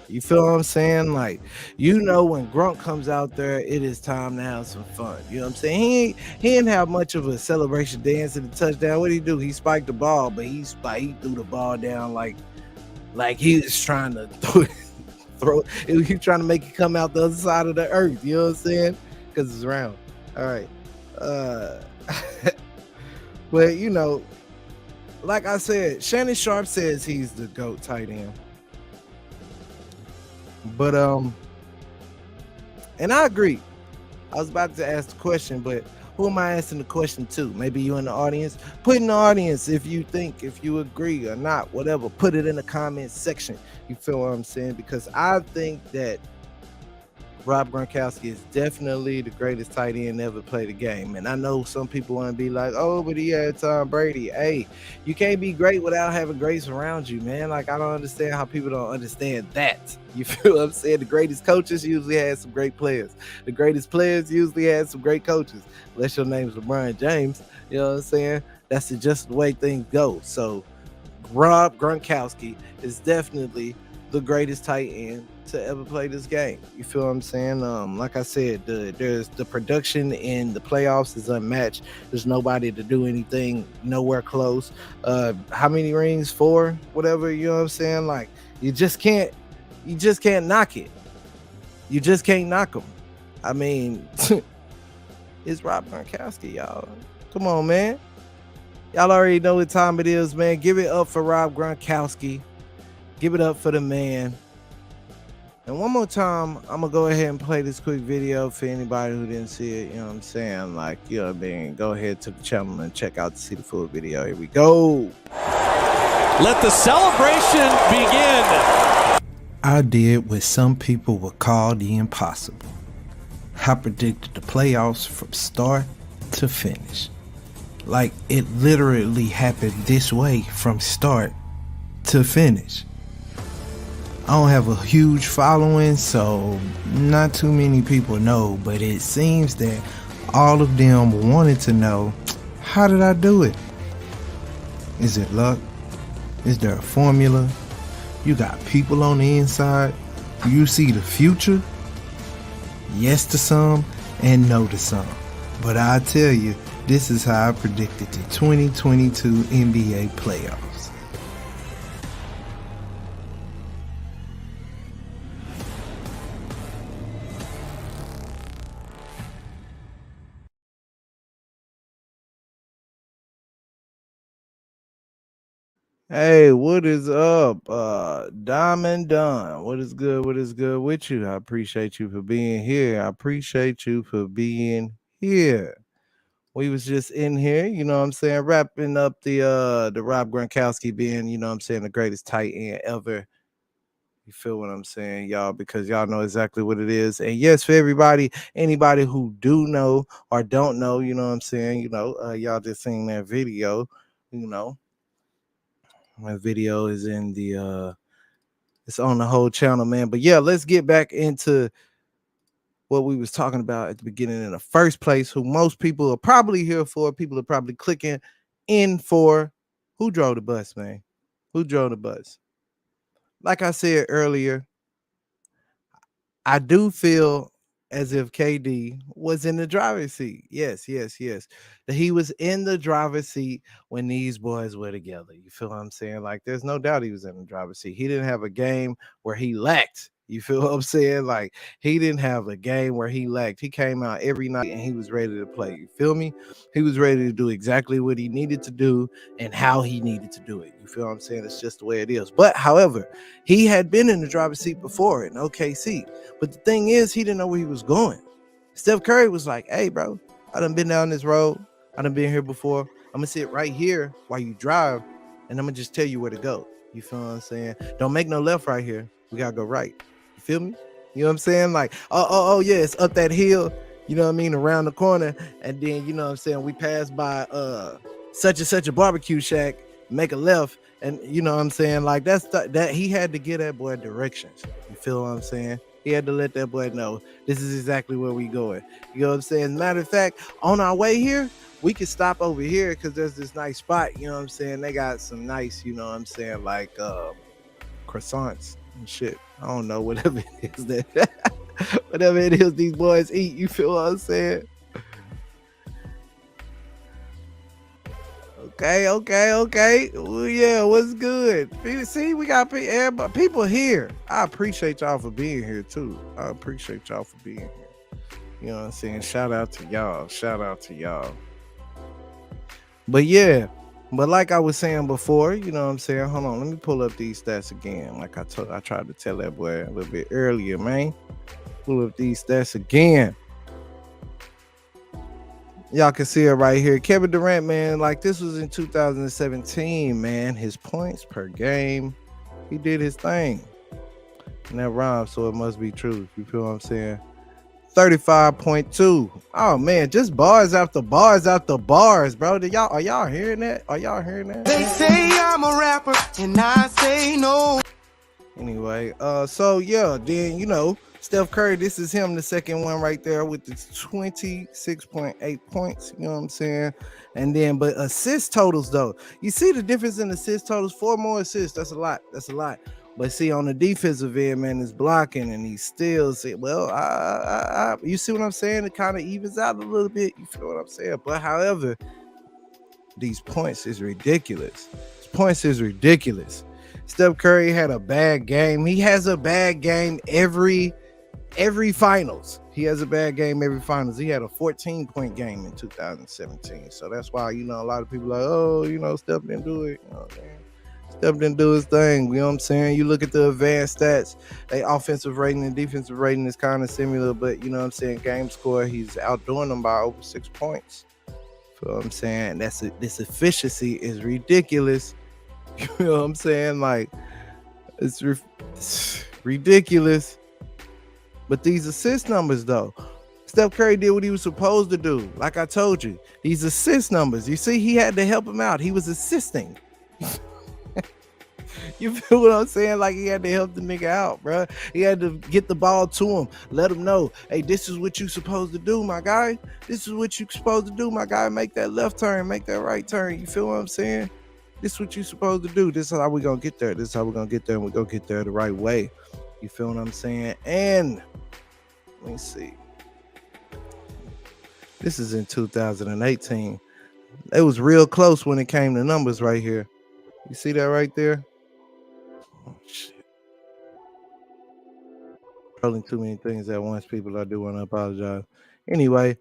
You feel what I'm saying? Like, when Gronk comes out there, it is time to have some fun. You know what I'm saying? He didn't have much of a celebration dance at the touchdown. What did he do? He spiked the ball, but he threw the ball down like he was trying to throw. He was trying to make it come out the other side of the earth. You know what I'm saying? Because it's round. All right. But you know, like I said, Shannon Sharp says he's the GOAT tight end. But and I agree. I was about to ask the question, but who am I asking the question to? Maybe you in the audience. Put in the audience if you think, if you agree or not, whatever. Put it in the comments section. You feel what I'm saying? Because I think that Rob Gronkowski is definitely the greatest tight end ever play the game. And I know some people want to be like, oh, but he had Tom Brady. Hey, you can't be great without having greats around you, man. Like, I don't understand how people don't understand that. You feel what I'm saying? The greatest coaches usually had some great players. The greatest players usually had some great coaches. Unless your name's LeBron James, you know what I'm saying? That's just the way things go. So Rob Gronkowski is definitely the greatest tight end to ever play this game. You feel what I'm saying? Like I said, there's the production in the playoffs is unmatched. There's nobody to do anything nowhere close. How many rings? 4, whatever, you know what I'm saying? Like, you just can't knock it. You just can't knock him. I mean, it's Rob Gronkowski, y'all. Come on, man. Y'all already know what time it is, man. Give it up for Rob Gronkowski. Give it up for the man. And one more time, I'm going to go ahead and play this quick video for anybody who didn't see it. You know what I'm saying? Like, you know what I mean? Go ahead to the channel and check out to see the full video. Here we go. Let the celebration begin. I did what some people would call the impossible. I predicted the playoffs from start to finish. Like, it literally happened this way from start to finish. I don't have a huge following, so not too many people know, but it seems that all of them wanted to know, how did I do it? Is it luck? Is there a formula? You got people on the inside? Do you see the future? Yes to some and no to some. But I tell you, this is how I predicted the 2022 NBA playoffs. Hey, what is up? Diamond Don. What is good? What is good with you? I appreciate you for being here. I appreciate you for being here. We was just in here, you know what I'm saying, wrapping up the Rob Gronkowski being, you know what I'm saying, the greatest tight end ever. You feel what I'm saying, y'all, because y'all know exactly what it is. And yes, for anybody who do know or don't know, you know what I'm saying, you know, y'all just seen that video, you know. My video is in the it's on the whole channel, man. But yeah, let's get back into what we was talking about at the beginning in the first place, who most people are probably here for. People are probably clicking in for. Who drove the bus, man? Who drove the bus? Like I said earlier, I do feel as if KD was in the driver's seat. Yes. That he was in the driver's seat when these boys were together. You feel what I'm saying? Like, there's no doubt he was in the driver's seat. He didn't have a game where he lacked. You feel what I'm saying? Like, he didn't have a game where he lacked. He came out every night and he was ready to play. You feel me? He was ready to do exactly what he needed to do and how he needed to do it. You feel what I'm saying? It's just the way it is. But however, he had been in the driver's seat before in OKC. But the thing is, he didn't know where he was going. Steph Curry was like, hey, bro, I done been down this road. I done been here before. I'm going to sit right here while you drive, and I'm going to just tell you where to go. You feel what I'm saying? Don't make no left right here. We got to go right. You feel me? You know what I'm saying? Like, oh, yeah, it's up that hill, you know what I mean, around the corner. And then, you know what I'm saying, we pass by such and such a barbecue shack, make a left. And you know what I'm saying? Like, that he had to give that boy directions. You feel what I'm saying? He had to let that boy know this is exactly where we going. You know what I'm saying? Matter of fact, on our way here, we could stop over here because there's this nice spot. You know what I'm saying? They got some nice, you know what I'm saying, like croissants and shit. I don't know, whatever it is that whatever it is these boys eat. You feel what I'm saying? Okay. Well, yeah, what's good? See, we got people here. I appreciate y'all for being here too. I appreciate y'all for being here. You know what I'm saying? Shout out to y'all. But yeah, but like I was saying before, you know what I'm saying? Hold on, let me pull up these stats again. Like I tried to tell that boy a little bit earlier, man. Pull up these stats again. Y'all can see it right here. Kevin Durant, man, like this was in 2017, man. His points per game, he did his thing. And that rhymes, so it must be true. You feel what I'm saying? 35.2. Oh man, just bars after bars after bars, bro. Are y'all hearing that? Are y'all hearing that? They say I'm a rapper and I say no. Anyway, so yeah, then you know, Steph Curry, this is him, the second one right there with the 26.8 points, you know what I'm saying? And then, but assist totals though, you see the difference in assist totals, 4 more assists, that's a lot. But see, on the defensive end, man, is blocking, and he still say, well, you see what I'm saying? It kind of evens out a little bit. You feel what I'm saying? But however, these points is ridiculous. Steph Curry had a bad game. He has a bad game every finals. He has a bad game every finals. He had a 14-point game in 2017. So that's why, you know, a lot of people are like, oh, you know, Steph didn't do it. You know what I'm saying? Steph didn't do his thing. You know what I'm saying? You look at the advanced stats, they offensive rating and defensive rating is kind of similar, but you know what I'm saying? Game score, he's outdoing them by over 6 points. You know what I'm saying? This efficiency is ridiculous. You know what I'm saying? Like, it's ridiculous. But these assist numbers, though, Steph Curry did what he was supposed to do. Like I told you, these assist numbers, you see, he had to help him out. He was assisting. You feel what I'm saying? Like, he had to help the nigga out, bro. He had to get the ball to him, let him know, hey, this is what you supposed to do, my guy. This is what you supposed to do, my guy. Make that left turn, make that right turn. You feel what I'm saying? This is what you supposed to do. This is how we gonna get there. This is how we're gonna get there, and we're gonna get there the right way. You feel what I'm saying? And let me see. This is in 2018. It was real close when it came to numbers right here. You see that right there? Oh, shit. Rolling too many things at once, people. I do want to apologize. Anyway,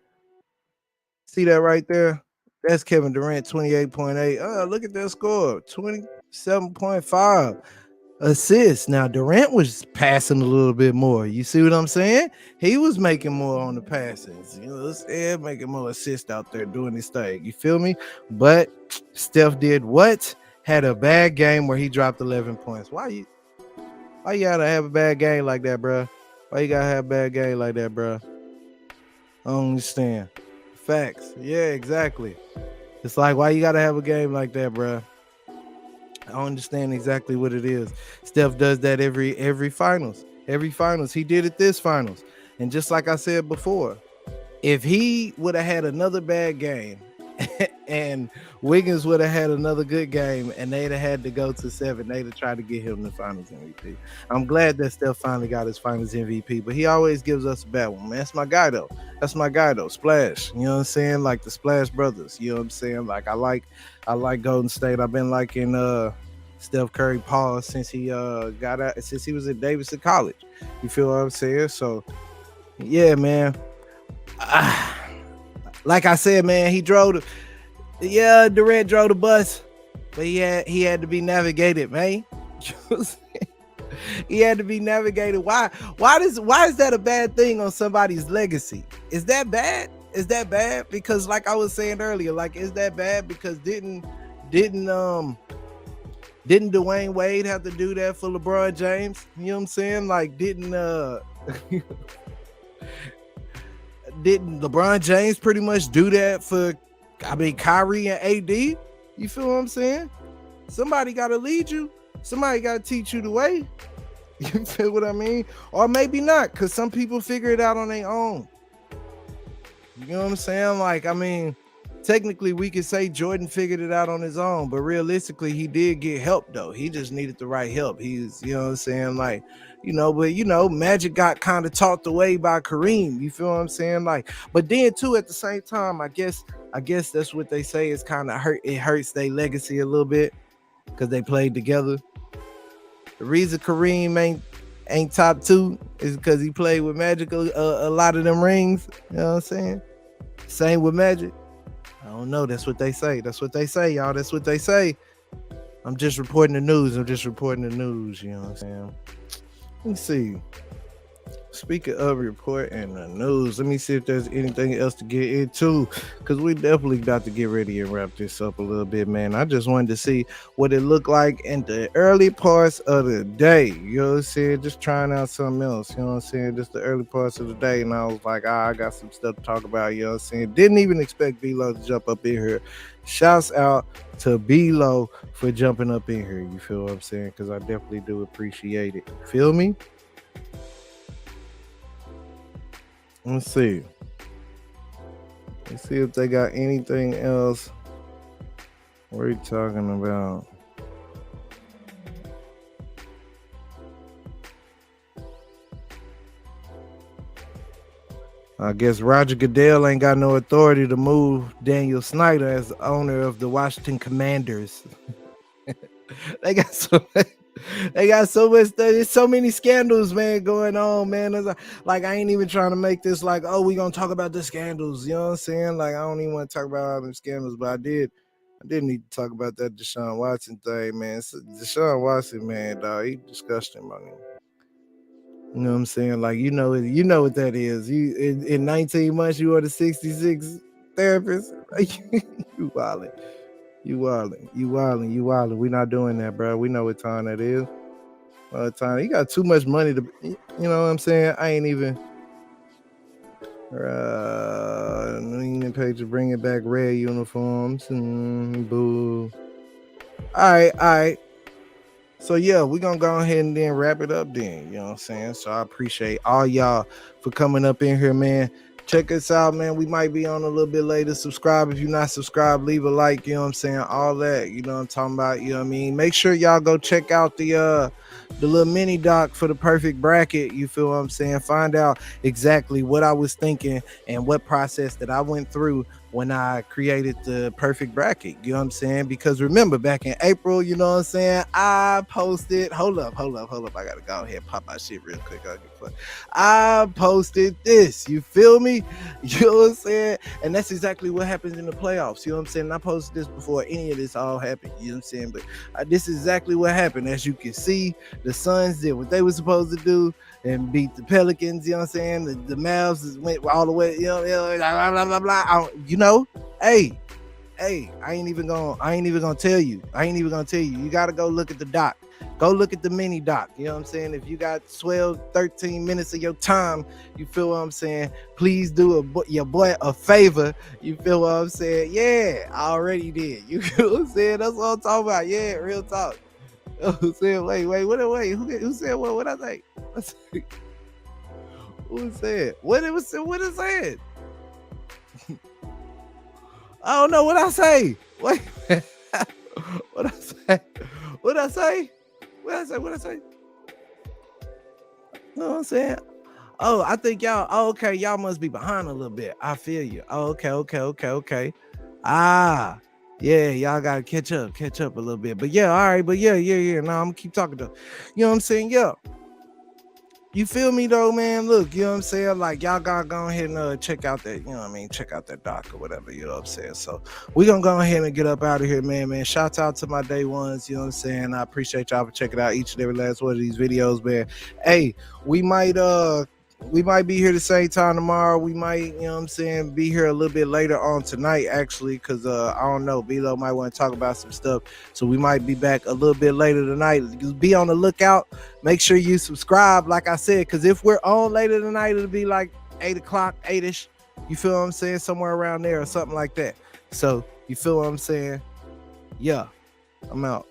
see that right there? That's Kevin Durant, 28.8. Look at that score, 27.5 assists. Now, Durant was passing a little bit more. You see what I'm saying? He was making more on the passes. You know, making more assists out there doing his thing. You feel me? But Steph did what? Had a bad game where he dropped 11 points. Why you gotta have a bad game like that, bro? Why you gotta have a bad game like that, bro? I don't understand. Facts. Yeah, exactly. It's like, why you gotta have a game like that, bro? I don't understand exactly what it is. Steph does that every finals. Every finals. He did it this finals. And just like I said before, if he would have had another bad game and Wiggins would have had another good game and they'd have had to go to 7, they'd have tried to get him the finals MVP. I'm glad that Steph finally got his finals MVP, but he always gives us a bad one, man. That's my guy though. Splash. You know what I'm saying? Like the Splash Brothers. You know what I'm saying? Like I like Golden State. I've been liking Steph Curry Paul since he got out, since he was at Davidson College. You feel what I'm saying? So yeah, man. Like I said, man, Durant drove the bus, but he had to be navigated, man. He had to be navigated. Why is that a bad thing on somebody's legacy? Is that bad? Because like I was saying earlier, like, is that bad? Because didn't Dwayne Wade have to do that for LeBron James? You know what I'm saying? Like, didn't LeBron James pretty much do that for, Kyrie and AD? You feel what I'm saying? Somebody got to lead you. Somebody got to teach you the way. You feel what I mean? Or maybe not, because some people figure it out on their own. You know what I'm saying? Like, technically we could say Jordan figured it out on his own, but realistically he did get help though. He just needed the right help. He's, you know what I'm saying? Like, but Magic got kind of taught away by Kareem. You feel what I'm saying? Like, but then too, at the same time, I guess that's what they say is kind of hurts their legacy a little bit because they played together. The reason Kareem ain't top 2 is because he played with Magic a lot of them rings. You know what I'm saying? Same with Magic. I don't know. That's what they say. That's what they say, y'all. That's what they say. I'm just reporting the news. You know what I'm saying? Let me see. Speaking of reporting the news, let me see if there's anything else to get into, because we definitely got to get ready and wrap this up a little bit, man. I just wanted to see what it looked like in the early parts of the day. You know what I'm saying? Just trying out something else. You know what I'm saying? Just the early parts of the day. And I was like, I got some stuff to talk about. You know what I'm saying? Didn't even expect B-Lo to jump up in here. Shouts out to B-Lo for jumping up in here. You feel what I'm saying? Because I definitely do appreciate it. Feel me? Let's see. Let's see if they got anything else. What are you talking about? I guess Roger Goodell ain't got no authority to move Daniel Snyder as the owner of the Washington Commanders. They got so much stuff. There's so many scandals, man, going on, man. Like, I ain't even trying to make this like, oh, we gonna talk about the scandals. You know what I'm saying? Like, I don't even want to talk about all them scandals, but I did need to talk about that DeShawn Watson thing, man. So DeShawn Watson, man, dog, he disgusting, man. You know what I'm saying? Like, you know what that is. You in 19 months, you are the 66 therapist. You wildin'. You wildin'. We not doing that, bro. We know what time that is. Time. You got too much money to, you know what I'm saying? I ain't even page to bring it back. Red uniforms. Boo. All right. So yeah, we're gonna go ahead and then wrap it up then. You know what I'm saying? So I appreciate all y'all for coming up in here, man. Check us out, man. We might be on a little bit later. Subscribe if you're not subscribed. Leave a like, you know what I'm saying? All that, you know what I'm talking about? You know what I mean? Make sure y'all go check out the little mini doc for the perfect bracket. You feel what I'm saying? Find out exactly what I was thinking and what process that I went through when I created the perfect bracket. You know what I'm saying? Because remember, back in April, you know what I'm saying, I posted, hold up, I gotta go ahead and pop my shit real quick. I posted this, you feel me? You know what I'm saying? And that's exactly what happens in the playoffs. You know what I'm saying? I posted this before any of this all happened. You know what I'm saying? But this is exactly what happened. As you can see, the Suns did what they were supposed to do and beat the Pelicans. You know what I'm saying? The Mavs went all the way. You know, blah blah blah. You know, hey, I ain't even gonna tell you. You gotta go look at the doc. Go look at the mini doc. You know what I'm saying? If you got 12, 13 minutes of your time, you feel what I'm saying? Please do your boy a favor. You feel what I'm saying? Yeah, I already did. You feel what I'm saying? That's what I'm talking about. Yeah, real talk. Who said, wait, who said what? What I say? Who said? What it said? I don't know what I say. Wait, what I say? You know what I'm saying? Oh, I think y'all. Oh, okay, y'all must be behind a little bit. I feel you. Oh, okay. Ah. Yeah, y'all gotta catch up a little bit. But yeah, all right, but yeah. Now I'm gonna keep talking though. You know what I'm saying? Yeah. You feel me though, man? Look, you know what I'm saying? Like, y'all gotta go ahead and check out that, you know what I mean? Check out that doc or whatever, you know what I'm saying? So we're gonna go ahead and get up out of here, man. Shouts out to my day ones, you know what I'm saying? I appreciate y'all for checking out each and every last one of these videos, man. Hey, we might be here the same time tomorrow. We might, you know what I'm saying, be here a little bit later on tonight, actually, because I don't know, B-Lo might want to talk about some stuff. So we might be back a little bit later tonight. Be on the lookout. Make sure you subscribe, like I said, because if we're on later tonight, it'll be like 8 o'clock, 8-ish. You feel what I'm saying? Somewhere around there or something like that. So you feel what I'm saying? Yeah, I'm out.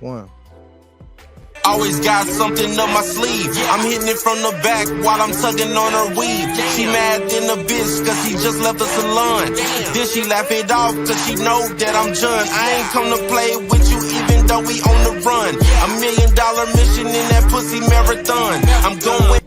One. Always got something up my sleeve. I'm hitting it from the back while I'm tugging on her weave. She mad in the bitch cause he just left the salon. Then she laugh it off cause she know that I'm John. I ain't come to play with you even though we on the run. $1 million mission in that pussy marathon. I'm going